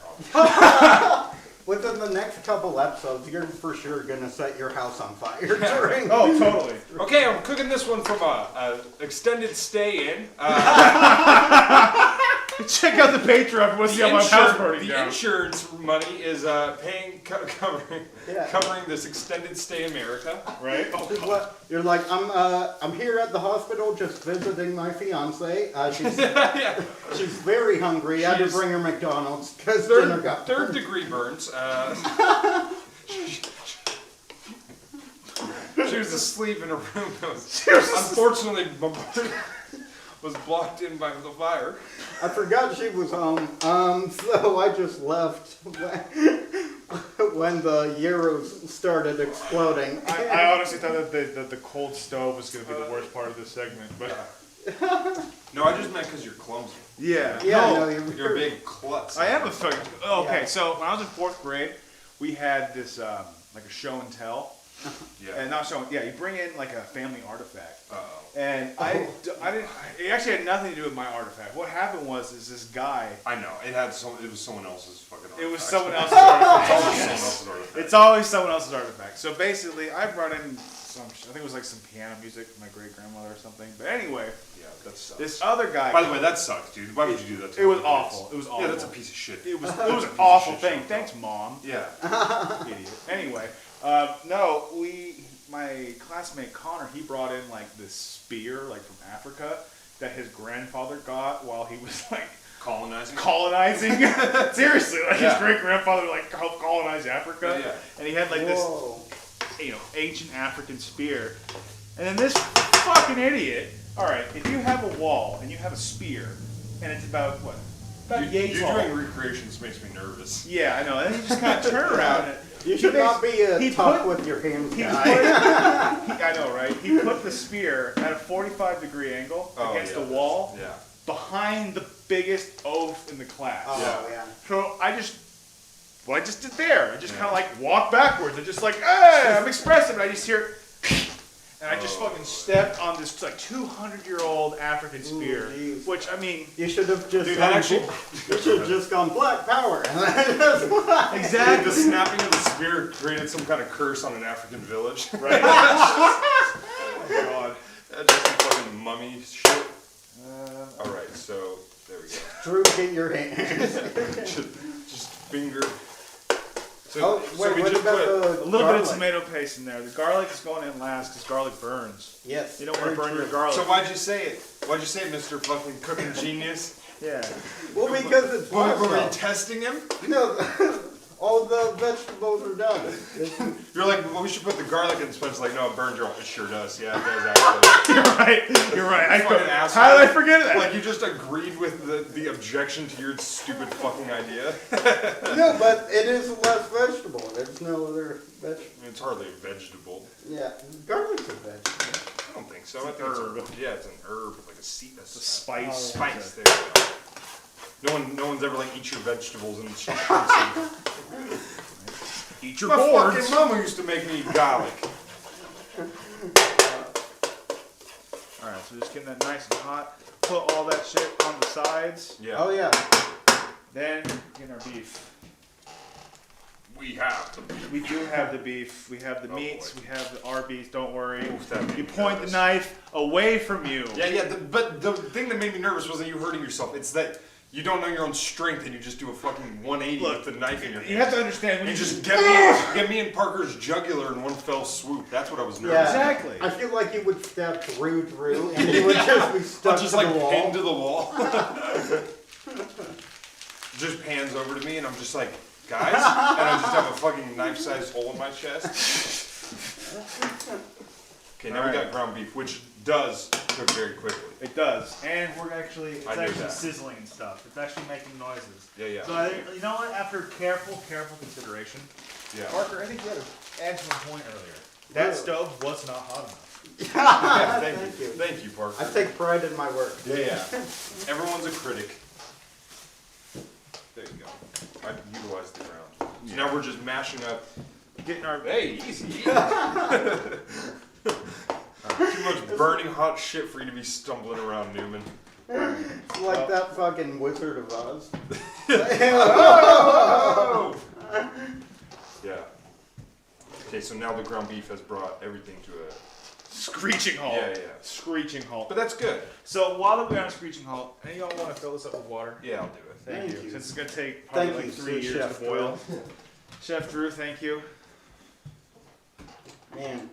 Within the next couple episodes, you're for sure gonna set your house on fire during. Oh, totally. Okay, I'm cooking this one from a extended stay in. Check out the Patreon. We'll see how my house burning The down. insurance money is covering Yeah. covering this extended stay in America. Right? Oh, Is what- You're like, I'm here at the hospital just visiting my fiance. Yeah. She's very hungry. I had to She's- bring her McDonald's because dinner got Third degree burns. She was asleep in a room that was unfortunately was blocked in by the fire. I forgot she was home. So I just left when the Euros started exploding. I honestly thought that the cold stove was going to be the worst part of this segment, but No, I just meant because you're clumsy. yeah, Yeah, no, no, you're You're a big klutz. I am a fucking. Okay, Yeah. so when I was in 4th grade, we had this like a show and tell, Yeah. and not show. Yeah, you bring in like a family artifact. Uh-oh. And I didn't. It actually had nothing to do with my artifact. What happened was this guy. I know. It was someone else's fucking artifact. It was someone else's artifact. Always someone else's artifact. It's always someone else's artifact. So basically, I brought in some. I think it was like some piano music from my great grandmother or something. But anyway, Yeah, that sucks. this other guy. By the way, that sucks, dude. Why would you do that to It was other awful. kids? It was awful. Yeah, that's a piece of shit. It was That's a piece of awful shit, thing. Chantal. Thanks, Mom. Yeah. Idiot. Anyway, no, my classmate Connor, he brought in like this spear, like from Africa, that his grandfather got while he was like Colonizing. colonizing. Seriously, like Yeah. his great grandfather like helped colonize Africa. Yeah. And he had like Whoa. this, ancient African spear. And then this fucking idiot. All right, if you have a wall and you have a spear, and it's about what? About You yay tall. doing recreations makes me nervous. Yeah, I know. And then you just kind of turn around. And You should not be a he talk put- with your hands He guy. I know, right? He put the spear at a 45-degree angle Oh, against yeah. the wall Yeah. behind the biggest oaf in the class. Oh, Yeah. yeah. So I just did there. I just kind of like walked backwards and just like, hey, I'm expressive. And I just hear, and I just fucking stepped on this like 200-year-old African spear, jeez. which I mean, You should have just Dude, gone that actually. You should have just gone Black Power. Exactly. The snapping of the spear created some kind of curse on an African village. right? Oh God. That's just some fucking mummy shit. Alright, so there we go. Drew, get your hands. Just finger. So, Oh, so wait, we what just about put, the A little bit garlic? of tomato paste in there. The garlic is going in last because garlic burns. Yes. You don't want to very burn your true. garlic. So why'd you say it? Why'd you say it, Mr. fucking cooking genius? Yeah. Well, because it's Were we pasta. testing him? No, all the vegetables are done. You're like, well, we should put the garlic in. Spencer's like, no, it burns your. It sure does. Yeah, it does actually. You're right. You're right. Fucking asshole. How did I forget that? Like you just agreed with the objection to your stupid fucking idea. No, but it is less vegetable. There's no other vegetable. It's hardly a vegetable. Yeah, garlic's a vegetable. I don't think so. I think herb. it's a, yeah, it's an herb, like a seed. That's The spice. spice. There you go. No one's ever like eat your vegetables and it's Eat your My boards. fucking mama used to make me eat garlic. All right, so just getting that nice and hot. Put all that shit on the sides. Yeah. Oh yeah. Then get our beef. We have to. We do have the beef. We have the Oh, meats. boy. We have the Arby's. Don't worry. Oof, that made You me point nervous. the knife away from you. Yeah. But the thing that made me nervous wasn't you hurting yourself. It's that you don't know your own strength and you just do a fucking 180 Look, with the knife in your hand. You have to understand when And you just get me in Parker's jugular in one fell swoop. That's what I was nervous. Yeah. Exactly. I feel like you would stab through, and you would just be stuck Just to like the wall. pinned to the wall. Just pans over to me and I'm just like, guys, and I just have a fucking knife-sized hole in my chest. Okay, now we got ground beef, which does cook very quickly. It does, and we're actually it's I knew actually that. sizzling and stuff. It's actually making noises. Yeah. So I think, you know what? After careful consideration, Yeah. Parker, I think you had to add to my point earlier. That Really? stove was not hot enough. Yeah, thank Thank you. you. Thank you, Parker. I take pride in my work. Yeah. Everyone's a critic. There you go. I utilized the ground. So now we're just mashing up. Getting our Hey, easy. Too much burning hot shit for you to be stumbling around, Newman. It's like that fucking Wizard of Oz. Yeah. Okay, so now the ground beef has brought everything to a. screeching halt. Yeah. Screeching halt. But that's good. So while we're on a screeching halt, any of y'all want to fill this up with water? Yeah, I'll do it. Thank Thank you. you. Since it's gonna take probably Thank like you, 3 years Chef to boil. Chef Drew, thank you. Man,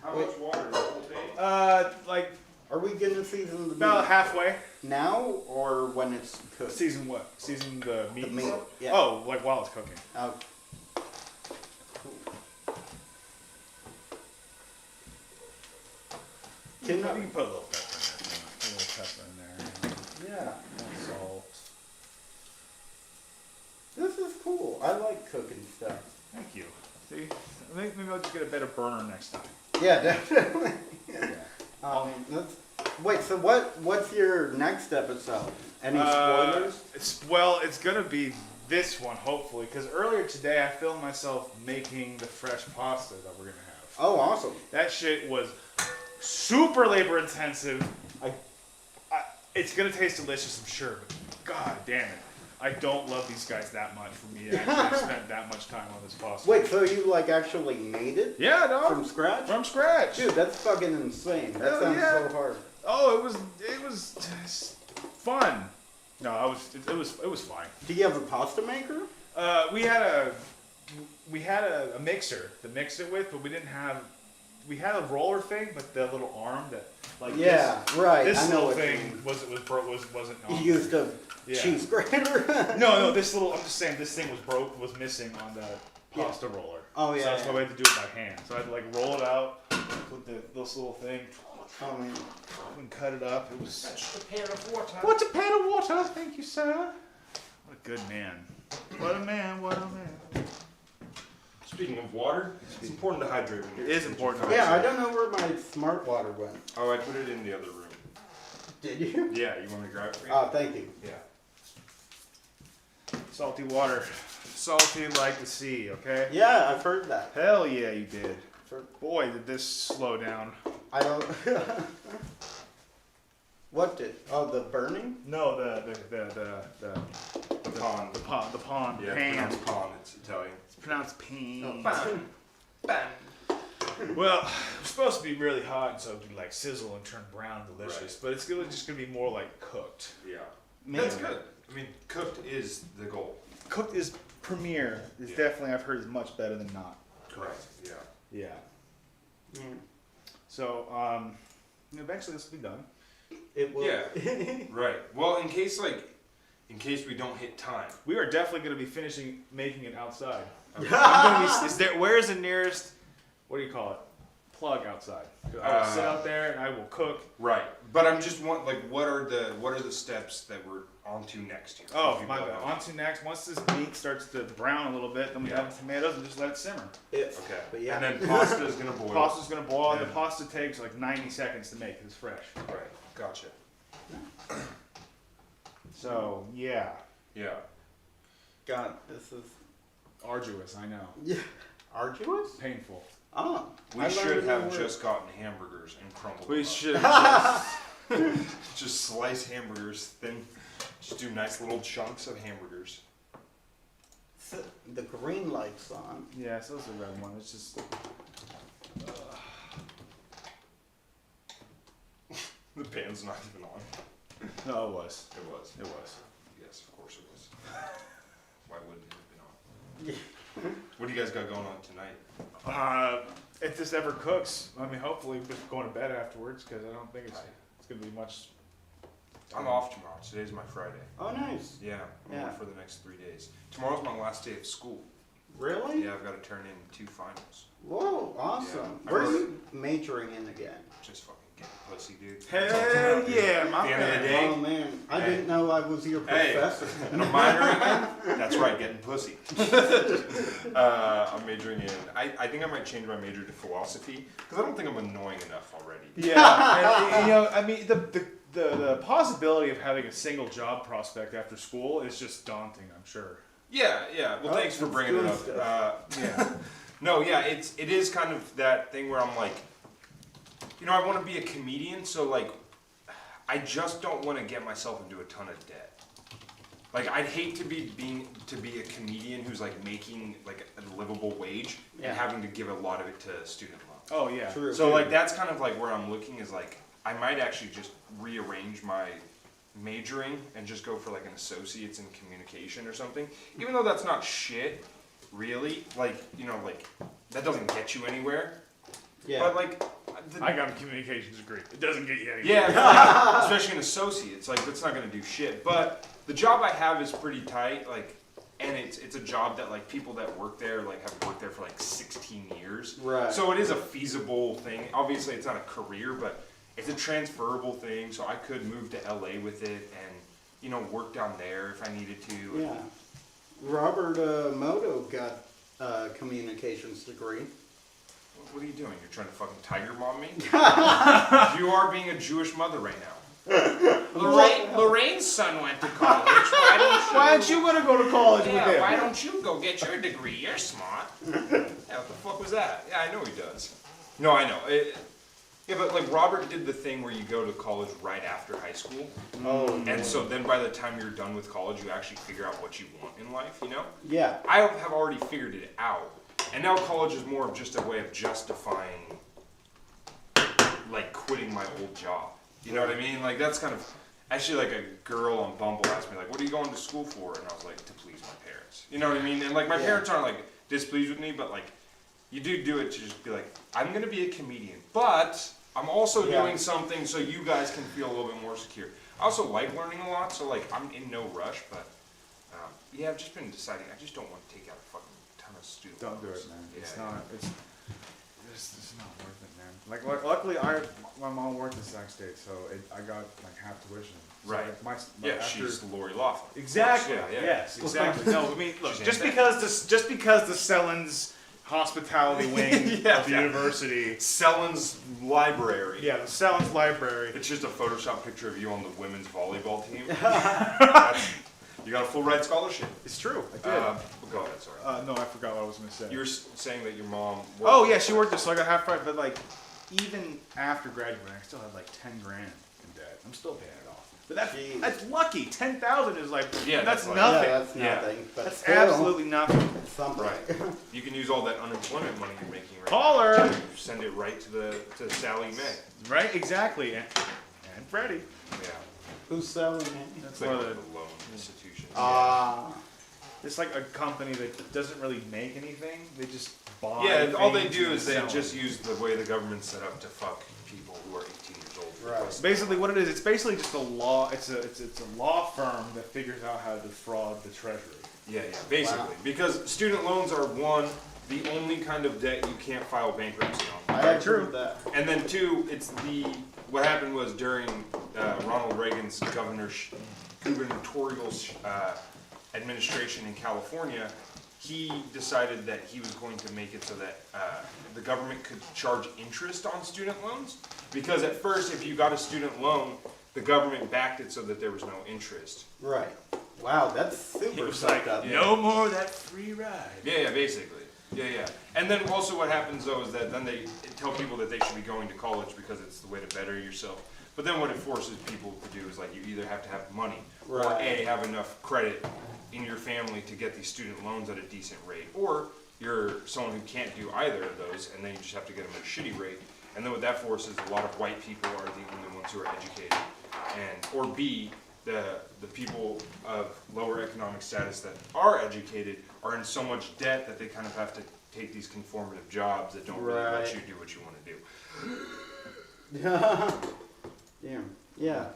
How much water? The whole thing? Like are we gonna season the about meat halfway. now or when it's cooked? Season what? Season the meat. The meat. Yeah. Oh, like while it's cooking. Oh. You Can can put a little pepper in there. Put a little pepper in there. yeah. Salt. This is cool. I like cooking stuff. Thank you. See, I think maybe I'll just get a better burner next time. Yeah, definitely. Yeah. Wait, so what's your next episode? Any spoilers? It's gonna be this one hopefully, because earlier today I filmed myself making the fresh pasta that we're gonna have. Oh, awesome. That shit was super labor intensive. It's gonna taste delicious, I'm sure, but god damn it, I don't love these guys that much for me to actually spend that much time on this pasta. Wait, so you like actually made it Yeah, no. from scratch? From scratch. Dude, that's fucking insane. That Hell sounds yeah. so hard. Oh, it was fun. No, it was fine. Do you have a pasta maker? We had a mixer to mix it with, but we had a roller thing, but the little arm that like Yeah, right. This I know little what you thing mean. wasn't on. You used a Yeah. cheese grater. No, this little. I'm just saying this thing was missing on the pasta roller. Oh, yeah, So that's yeah. why we had to do it by hand. So I had to like roll it out with this little thing Oh, man. and cut it up. It was. Just a pan of water. What's a pan of water? Thank you, sir. What a good man. What a man. What a man. Speaking of water, it's important to hydrate when you're. It is important. Yeah, I don't know where my smart water went. Oh, I put it in the other room. Did you? Yeah, you want me to grab it for you? Oh, thank you. Yeah. Salty water. Salty like the sea, okay? Yeah, I've heard that. Hell yeah, you did. For- Boy, did this slow down. I don't. What did? Oh, the burning? No, the Pond. the pond, Yeah, pan. pronounced pond. It's Italian. It's pronounced pan. Oh, Bam. Bam. Well, it's supposed to be really hot, and so it can like sizzle and turn brown, delicious. Right. But it's really just gonna be more like cooked. Yeah. Man. That's good. I mean, cooked is the goal. Cooked is premier. Is Yeah. definitely I've heard is much better than not. Correct. Yeah. Yeah. Yeah. So eventually this will be done. It will. Yeah. Right. Well, in case we don't hit time. We are definitely gonna be finishing making it outside. I'm gonna be, where is the nearest? What do you call it? Plug outside. I will sit out there and I will cook. Right. But I'm just what are the steps that we're on to next here? Oh, If you my don't bad. know. On to next. Once this meat starts to brown a little bit, then we add the tomatoes and just let it simmer. If. Okay. But yeah. And then pasta is gonna boil. Pasta's gonna boil, and the Yeah. pasta takes like 90 seconds to make. It's fresh. Right. Gotcha. So yeah, God, this is arduous. I know. arduous. Painful. Oh. We I should learned a have new word. just gotten hamburgers and crumbled We them up. should have Just slice hamburgers thin. Just do nice little chunks of hamburgers. The green light's on. Yeah, so it's a red one. It's just. The pan's not even on. No, it was. It was. It was. Yes, of course it was. Why wouldn't it have been on? What do you guys got going on tonight? If this ever cooks, I mean, hopefully just going to bed afterwards because I don't think it's gonna be much. I'm off tomorrow. Today's my Friday. Oh, nice. Yeah, I'm Yeah. off for the next 3 days. Tomorrow's my last day of school. Really? Yeah, I've got to turn in 2 finals. Whoa, awesome. Yeah. Where are you majoring in again? Just fucking getting pussy, dude. Hell yeah, At my the end of the man. day, Oh man, I Hey. didn't know I was your Hey. professor. and I'm minoring in. That's right, getting pussy. I'm majoring in. I think I might change my major to philosophy because I don't think I'm annoying enough already. Yeah, and, you know, I mean, the possibility of having a single job prospect after school is just daunting. I'm sure. Yeah, yeah. Well, Oh, thanks for it's bringing it doing up. stuff. Yeah. No, yeah, it is kind of that thing where I'm like, you know, I want to be a comedian, so like, I just don't want to get myself into a ton of debt. Like, I'd hate to be a comedian who's like making like a livable wage Yeah. and having to give a lot of it to student loans. Oh yeah. True. So like that's kind of like where I'm looking is like I might actually just rearrange my majoring and just go for like an associate's in communication or something. Even though that's not shit, really. Like, you know, like that doesn't get you anywhere. Yeah. But like I got a communications degree. It doesn't get you anywhere. yeah, especially an associate's, like that's not gonna do shit. But the job I have is pretty tight, like, and it's a job that like people that work there like have worked there for like 16 years. Right. So it is a feasible thing. Obviously, it's not a career, but it's a transferable thing. So I could move to LA with it and you know work down there if I needed to. Yeah. Robert Moto got a communications degree. What are you doing? You're trying to fucking tiger mom me? You are being a Jewish mother right now. Lorraine's son went to college. Why aren't you gonna go to college with him? Why don't you go get your degree? You're smart. Yeah, what the fuck was that? Yeah, I know he does. No, I know. Yeah, but like Robert did the thing where you go to college right after high school. Oh. And so then by the time you're done with college, you actually figure out what you want in life, you know? Yeah. I have already figured it out. And now college is more of just a way of justifying, like, quitting my old job. You know what I mean? Like, that's kind of, actually, like, a girl on Bumble asked me, like, what are you going to school for? And I was like, to please my parents. You know what I mean? And, like, my parents aren't, like, displeased with me, but, like, you do it to just be like, I'm going to be a comedian, but I'm also doing something so you guys can feel a little bit more secure. I also like learning a lot, so, like, I'm in no rush, but, yeah, I've just been deciding I just don't want to take out a fucking ton of student Don't do loans. it, man. Yeah, It's yeah. not. It's not worth it, man. Like luckily, my mom worked in Sac State, so I got like half tuition. So, Right. like, Yeah, after, she's Lori Loughlin. exactly. Yeah, yeah. Yes, exactly. No, I mean, look, She's just in because the Sellens hospitality wing Yeah, of the yeah. university. Sellen's library. Yeah, the Sellens library. It's just a Photoshop picture of you on the women's volleyball team. That's- you got a full ride scholarship. It's true. I did. Go ahead, sorry. No, I forgot what I was gonna say. You were saying that your mom. Oh yeah, she worked there, so I got half price. But like, even after graduating, I still had like 10 grand in debt. I'm still paying it off. But that's lucky. 10,000 is like Yeah, that's that's like- nothing. Yeah, that's Yeah. nothing. But That's still, absolutely nothing. it's something. Right. You can use all that unemployment money you're making right Caller. now. Send it right to Sally Mae. Right? Exactly. And Freddie. Yeah. Who's selling it? That's It's like one the of the. loan institutions. It's like a company that doesn't really make anything. They just buy. Yeah, all they things do and is they sell just them. use the way the government's set up to fuck people who are 18 years old. Right. Basically, what it is, it's basically just a law. It's a law firm that figures out how to defraud the treasury. Yeah, basically. Wow. Because student loans are one, the only kind of debt you can't file bankruptcy on. I have heard that. And then two, what happened was during Ronald Reagan's gubernatorial administration in California, he decided that he was going to make it so that the government could charge interest on student loans. Because at first, if you got a student loan, the government backed it so that there was no interest. Right. Wow, that's super It was fucked like up. no more of that free ride. Yeah, basically. Yeah. And then also what happens though is that then they tell people that they should be going to college because it's the way to better yourself. But then what it forces people to do is like you either have to have money or Right. A, have enough credit in your family to get these student loans at a decent rate, or you're someone who can't do either of those and then you just have to get them at a shitty rate. And then what that forces, a lot of white people are the only ones who are educated. And or B, the people of lower economic status that are educated are in so much debt that they kind of have to take these conformative jobs that don't really let Right. you do what you want to do. Yeah.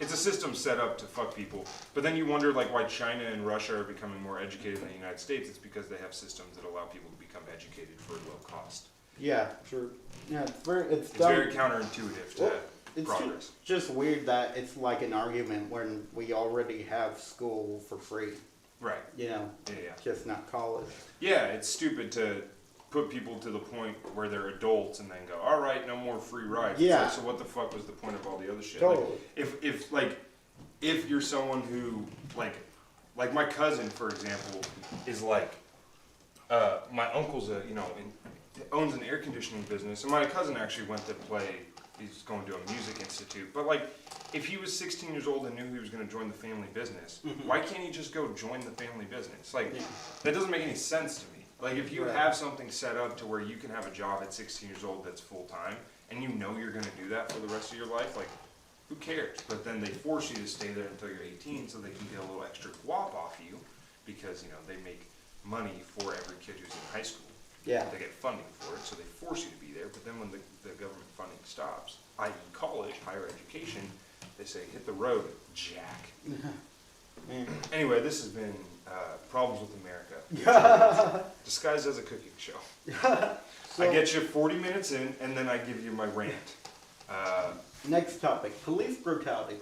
It's a system set up to fuck people, but then you wonder like why China and Russia are becoming more educated than the United States. It's because they have systems that allow people to become educated for low cost. Yeah, sure. Yeah, it's It's dumb. very counterintuitive to Well, it's progress. just weird that it's like an argument when we already have school for free. Right. You know, Yeah. just not college. Yeah, it's stupid to put people to the point where they're adults and then go, all right, no more free rides. It's Yeah. like, so what the fuck was the point of all the other shit? Totally. Like, if you're someone who like my cousin, for example, is like, my uncle's owns an air conditioning business, and my cousin actually went to play. He's going to a music institute, but like, if he was 16 years old and knew he was going to join the family business, why can't he just go join the family business? Like, that doesn't make any sense to me. Like, if you Right. have something set up to where you can have a job at 16 years old that's full time, and you know you're going to do that for the rest of your life, like, who cares? But then they force you to stay there until you're 18 so they can get a little extra guap off you because, they make money for every kid who's in high school. Yeah. They get funding for it, so they force you to be there. But then when the government funding stops, i.e. college, higher education, they say, hit the road, Jack. Anyway, this has been Problems with America. Disguised as a cooking show. I get you 40 minutes in, and then I give you my rant. Next topic, police brutality.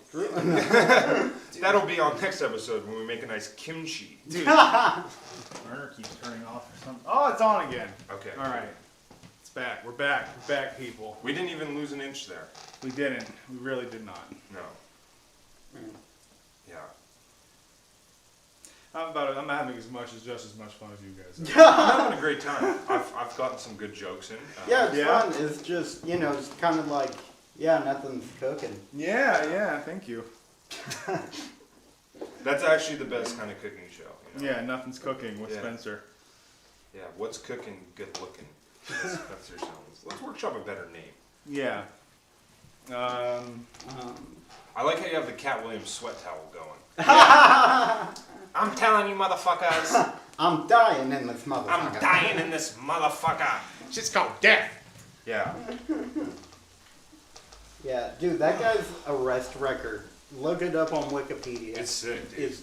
That'll be on next episode when we make a nice kimchi. Dude, burner keeps turning off or something. Oh, it's on again. Okay. All right, it's back. We're back. We're back, people. We didn't even lose an inch there. We didn't. We really did not. No. Yeah. I'm having just as much fun as you guys are. I'm having a great time. I've gotten some good jokes in. Yeah, it's Yeah. fun. It's just, it's kind of like, nothing's cooking. Yeah, thank you. That's actually the best kind of cooking show. Yeah, nothing's cooking with Yeah. Spencer. Yeah, what's cooking? Good looking. Spencer Jones. Let's workshop a better name. Yeah. I like how you have the Cat Williams sweat towel going. I'm telling you, motherfuckers. I'm dying in this motherfucker. I'm dying in this motherfucker. Shit's called death. Yeah. Yeah, dude, that guy's arrest record. Look it up on Wikipedia. It's sick, dude. It's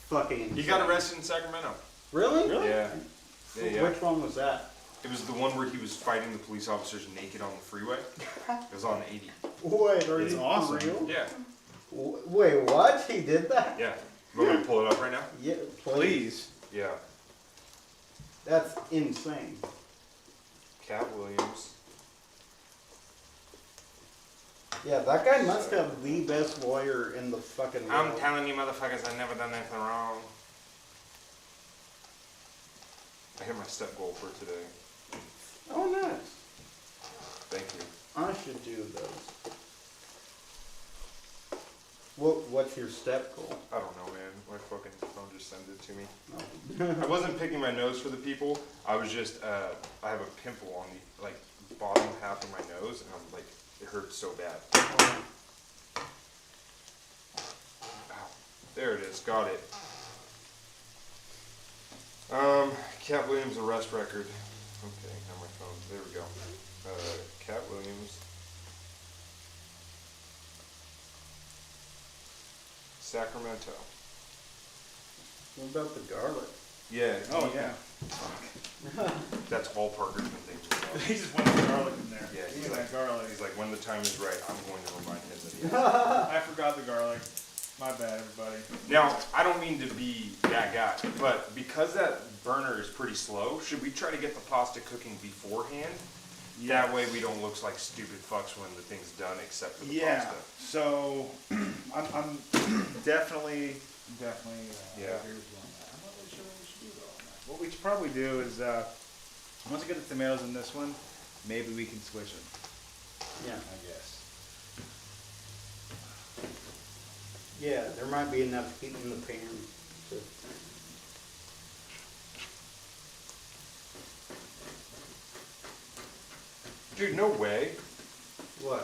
fucking insane. He got arrested in Sacramento. Really? Yeah. Yeah. Which one was that? It was the one where he was fighting the police officers naked on the freeway. It was on 80. Wait, are It's you awesome. for real? Yeah. Wait, what? He did that? Yeah. You want me to pull it up right now? Yeah, Please. Yeah. That's insane. Cat Williams. Yeah, that guy must have the best lawyer in the fucking world. I'm telling you, motherfuckers, I've never done anything wrong. I hit my step goal for today. Oh, nice. Thank you. I should do those. What's your step goal? I don't know, man. My fucking phone just sent it to me. Oh. I wasn't picking my nose for the people. I was just, I have a pimple on the, bottom half of my nose, and I'm like, it hurts so bad. Ow. There it is. Got it. Cat Williams arrest record. Okay, on my phone. There we go. Cat Williams. Sacramento. What about the garlic? Yeah. Oh, yeah. That's all Parker's been thinking about. He just wanted garlic in there. Yeah, Give he's me like, that garlic. He's like, when the time is right, I'm going to remind him that he has. I forgot the garlic. My bad, everybody. Now, I don't mean to be that guy, but because that burner is pretty slow, should we try to get the pasta cooking beforehand? That way we don't look like stupid fucks when the thing's done, except for the Yeah. pasta. So I'm definitely. Yeah. Here's one. I'm not really sure what we should do though. What we should probably do is Once I get the tomatoes in this one, maybe we can switch them. Yeah. I guess. Yeah, there might be enough heat in the pan to... Dude, no way. What?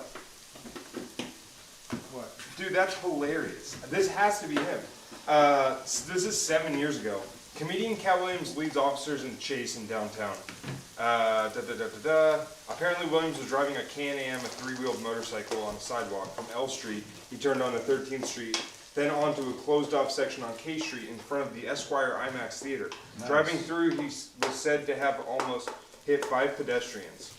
What? Dude, that's hilarious. This has to be him. This is 7 years ago. Comedian Cat Williams leads officers in chase in downtown. Apparently Williams was driving a Can-Am, a three-wheeled motorcycle on a sidewalk from L Street. He turned onto 13th Street, then onto a closed-off section on K Street in front of the Esquire IMAX Theater. Nice. Driving through, he was said to have almost hit 5 pedestrians.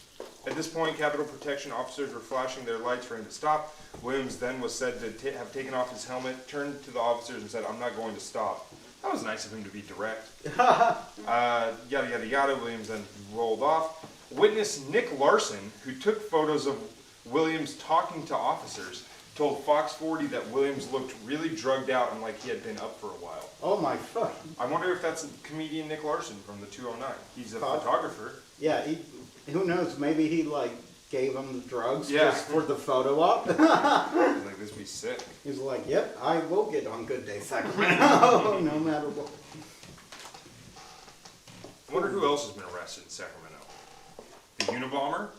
At this point, Capitol Protection officers were flashing their lights for him to stop. Williams then was said to have taken off his helmet, turned to the officers and said, "I'm not going to stop." That was nice of him to be direct. Yada, yada, yada. Williams then rolled off. Witness Nick Larson, who took photos of Williams talking to officers, told Fox 40 that Williams looked really drugged out and like he had been up for a while. Oh my fuck. I wonder if that's comedian Nick Larson from the 209. He's a Possibly. photographer. Yeah, who knows, maybe he like gave him the drugs Yeah. just for the photo op. Like, this would be sick. He's like, yep, I will get on Good Day Sacramento, no matter what. I wonder who else has been arrested in Sacramento. The Unabomber?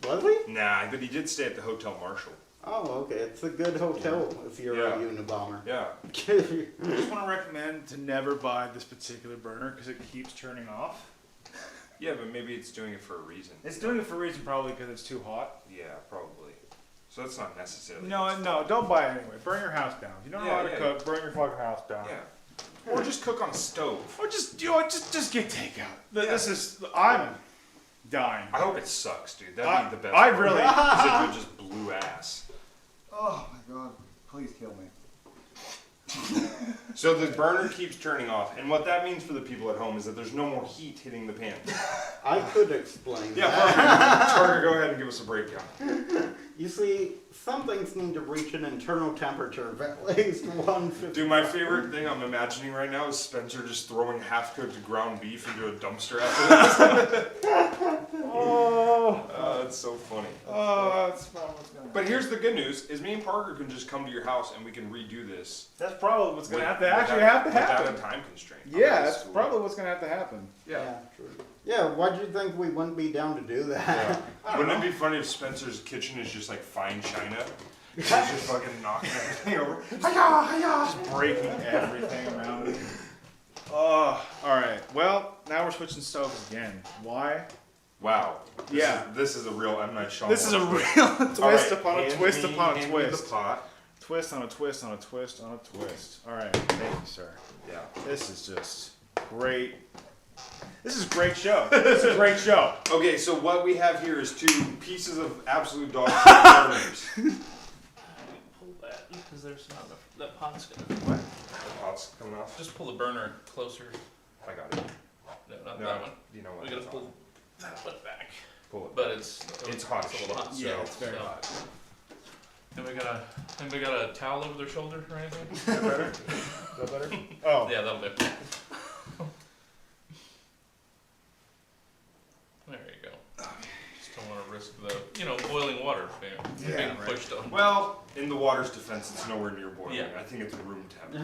Was he? Nah, but he did stay at the Hotel Marshall. Oh, okay, it's a good hotel if you're Yeah. a Unabomber. Yeah. I just want to recommend to never buy this particular burner because it keeps turning off. Yeah, but maybe it's doing it for a reason. It's doing it for a reason, probably because it's too hot. Yeah, probably. So that's not necessarily. No, don't buy it anyway. Burn your house down. If you don't know Yeah, how to yeah. cook, burn your fucking house down. Yeah. Or just cook on a stove. Or just get takeout. This is, I'm dying. I hope it sucks, dude. That'd be the best. I part. really- As if it just blew ass. Oh my god, please kill me. So the burner keeps turning off, and what that means for the people at home is that there's no more heat hitting the pan. I could explain Yeah, that. perfect. Carter, go ahead and give us a breakdown. You see, some things need to reach an internal temperature of at least 150. Dude, my favorite thing I'm imagining right now is Spencer just throwing half-cooked ground beef into a dumpster after this. Oh, It's so funny. that's probably what's gonna happen. But here's the good news: is me and Parker can just come to your house and we can redo this. That's probably what's gonna with- have to without happen. a time constraint. Yeah, that's probably what's gonna have to happen. Yeah. True. Yeah, why'd you think we wouldn't be down to do that? Yeah. Wouldn't it be funny if Spencer's kitchen is just like fine china? He's just fucking knocking everything over. Just breaking everything around it. Oh, alright. Well, now we're switching stoves again. Why? Wow. Yeah. This is a real M. Night Shyamalan. This is a twist. real twist All right, upon a hand twist me- upon a hand me the twist. pot. Twist on a twist on a twist on a twist. Alright, thank you, sir. Yeah. This is just great. This is a great show. This is a great show. Okay, so what we have here is 2 pieces of absolute dog shit burners. Pull that because there's not enough. That pot's gonna. What? The pot's coming off. Just pull the burner closer. I got it. No, not No, that one. you know what? We gotta it's pull on. that one back. Pull it. But it's hot It's as a little hot. Yeah, so, it's very so. hot. Anybody got a towel over their shoulder or anything? Is that better? Is that better? Oh. Yeah, that'll do. There you go. Just don't want to risk the, boiling water being Yeah, right. pushed on. Well, in the water's defense, it's nowhere near boiling. Yeah. I think it's room temp.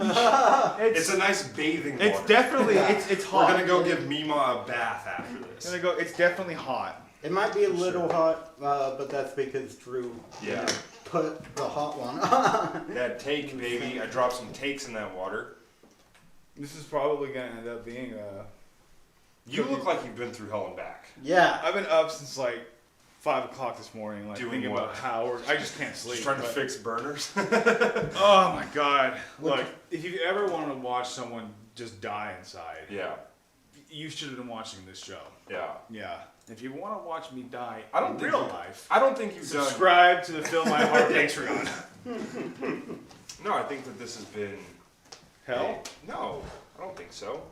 It's It's a nice bathing it's water. definitely it's We're hot. gonna go give Mima a bath after this. It's definitely hot. It might be a For little sure. hot, but that's because Drew Yeah. put the hot one on. That take, baby. I dropped some takes in that water. This is probably gonna end up being You look like you've been through hell and back. Yeah. I've been up since like 5 o'clock this morning, like Doing thinking what? about how I just can't sleep. Just trying to but- fix burners. Oh my god! What Look, if you ever want to watch someone just die inside, Yeah. you should have been watching this show. Yeah. Yeah. If you want to watch me die I don't in think real you- life, I don't think you've done. subscribe to the Fill My Heart Patreon. No, I think that this has been. Hell, No, I don't think so.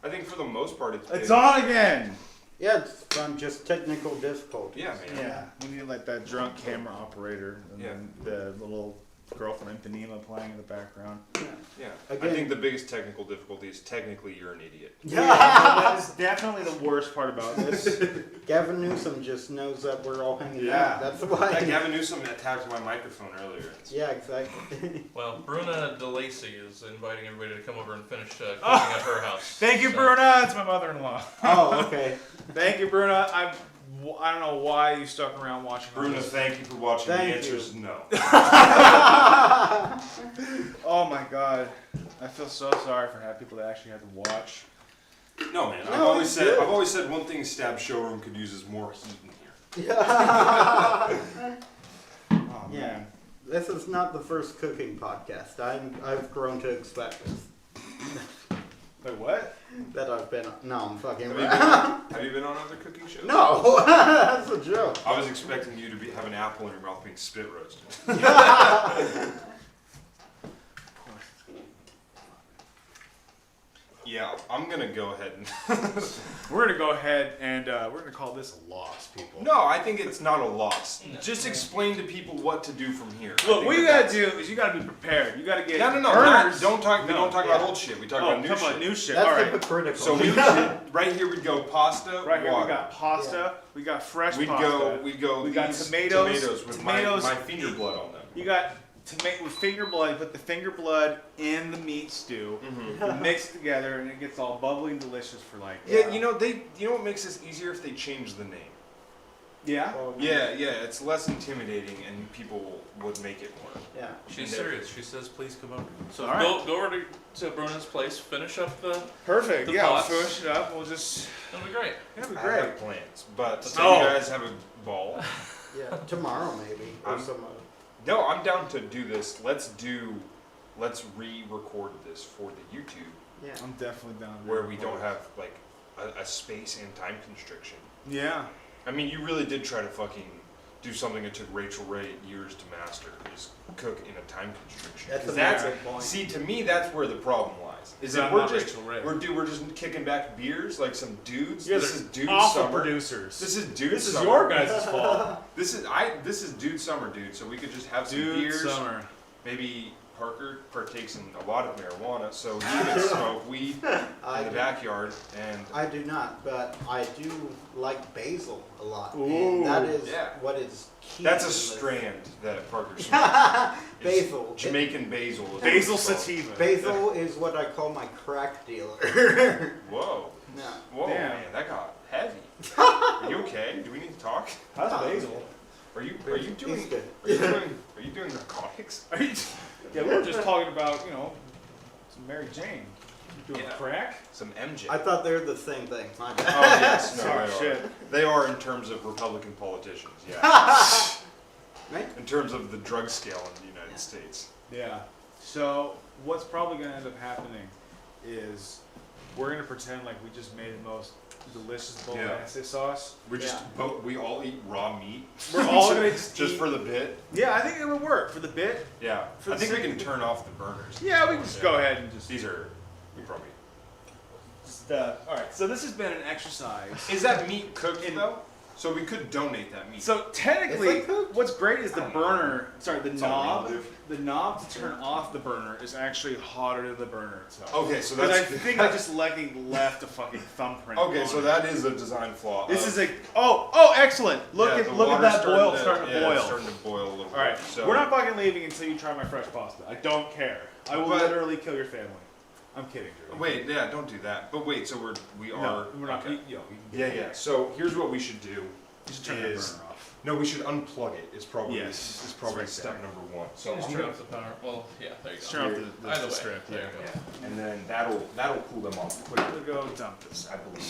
I think for the most part it's been. on again. Yeah, it's from just technical difficulties. Yeah, man. Yeah, we need like that drunk camera operator and Yeah. then the little girlfriend Panema playing in the background. Yeah. Again- I think the biggest technical difficulty is technically you're an idiot. That is definitely the worst part about this. Gavin Newsom just knows that we're all hanging Yeah. out. That's why. Like Gavin Newsom attacked my microphone earlier. Yeah, exactly. Well, Bruna DeLacy is inviting everybody to come over and finish cooking at her house. Thank you, So- Bruna. It's my mother-in-law. Oh, okay. Thank you, Bruna. I don't know why you stuck around watching. all Bruna, this. thank you for watching. Thank the answer you. is no. Oh my god. I feel so sorry for half people that actually had to watch. No, man. No, I've it's good. always said one thing Stab Showroom could use is more heat in here. Oh Yeah. man. This is not the first cooking podcast. I've grown to expect this. Wait, what? That I've been on. No, I'm fucking Have around. Have you been on other cooking shows? No, that's a joke. I was expecting you to have an apple in your mouth being spit roasted. Yeah, I'm gonna go ahead and. We're gonna go ahead and we're gonna call this a loss, people. No, I think it's not a loss. No. Just explain to people what to do from here. I Look, think what you that gotta do is you gotta be prepared. You gotta get No, burners. don't talk. We No, don't talk yeah. about old shit. We talk Oh, about new talk shit. about new shit. That's All right. hypocritical. So right here we'd go pasta. Right here water. we got pasta. We got fresh We'd pasta. go. We got these tomatoes. with Tomatoes. my finger blood on them. You got tomato with finger blood. You put the finger blood in the meat stew. You mix it together, and it gets all bubbly and delicious for like. Yeah, you know what makes this easier if they change the name. Yeah. Yeah, it's less intimidating and people would make it more. Yeah. She's serious. She says, "Please come over." So All right. go over to Bruna's place, finish up the. Perfect. The Yeah. We'll pots. finish it up. We'll just. It'll be great. It'll be I great. have plans, but so Oh. you guys have a ball. Yeah. Tomorrow maybe. Or I'm- some. No, I'm down to do this. Let's re-record this for the YouTube, Yeah. I'm definitely down. to where we record. don't have like a space and time constriction. Yeah. I mean, you really did try to fucking do something that took Rachel Ray years to master. Just cook in a time constriction. That's 'Cause a good point. see, to me, that's where the problem lies. Is Yeah, that I'm we're not just Rachel Ray. we're just kicking back beers like some dudes. You This guys is are dude awful summer. producers. This is dude This is summer. your guys' fault. This is dude summer, dude. So we could just have some Dude, beers. summer. Maybe Parker partakes in a lot of marijuana, so he can smoke weed I in the do. backyard. And I do not, but I do like basil a lot. Ooh. And that is Yeah. what is key. that's a in this. strand that Parker smokes. It's Basil. Jamaican basil. is Basil what it's called. sativa. Basil is what I call my crack dealer. Whoa. No. Whoa, Damn. man, that got heavy. Are you okay? Do we need to talk? How's basil? Are you He's doing good. are you doing narcotics? Are you, yeah, we were just talking about, some Mary Jane. You doing Yeah. crack? Some MJ. I thought they were the same thing. My bad. Oh yes, no, Sorry, they are. shit. They are in terms of Republican politicians, yeah. Right? In terms of the drug scale in the United Yeah. States. Yeah. So what's probably going to end up happening is we're going to pretend like we just made the most delicious bolognese sauce. We just we all eat raw meat. We're all going to just just eat- for the bit. Yeah, I think it would work for the bit. Yeah. For I the think we sake can of- turn off the burners. Yeah, we can just go ahead and just. These are we probably. Just, all right. So this has been an exercise. Is that meat cooked though? So we could donate that meat. So technically, Is it cooked? what's great is the I don't know. burner. Sorry, the It's all knob. relative. The knob to turn off the burner is actually hotter than the burner itself. Okay, so Because I that's think I just left a fucking thumbprint. okay. on So it. that is a design flaw. This of- is a oh excellent. Look yeah, at the look at water's that boil starting starting to yeah, boil. It's starting to boil a little bit. All right, So we're not fucking leaving until you try my fresh pasta. I don't care. I will But- literally kill your family. I'm kidding, Drew. Wait, yeah, don't do that. But wait, so we are. No, we're not. Okay. You can Yeah, yeah. So here's what we should do. You should turn that is- burner off. No, we should unplug it. Is probably Yes, is probably it's right step number one. So Just I'm turn gonna, off the power. Well, yeah, there you go. Turn off the Either way, strip. there Yeah. you go. yeah, and then that'll cool them off quickly, I'm gonna go dump this. I believe.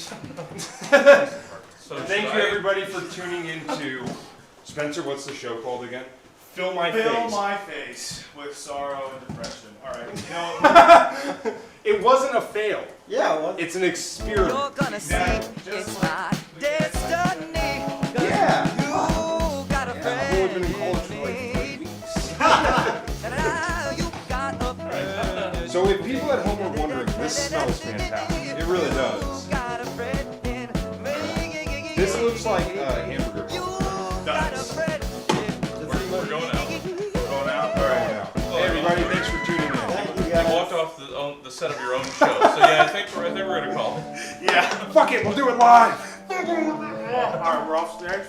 So Thank should you I- everybody for tuning into Spencer. What's the show called again? Fill my Fill face. my face with sorrow and depression. All right. It wasn't a fail. Yeah, what? It's an experiment. You're gonna see it's my destiny. Yeah. You got a I've friend. only been in college for like 3 weeks. And you got a friend. So if people at home are wondering, this smells fantastic. It really does. Got a friend in me. This looks like a hamburger. You got a friend in me. We're going out. Going out. All right, now. set up your own show. So yeah, I think we're gonna call it. Yeah. Fuck it, we'll do it live. Alright, we're off stage.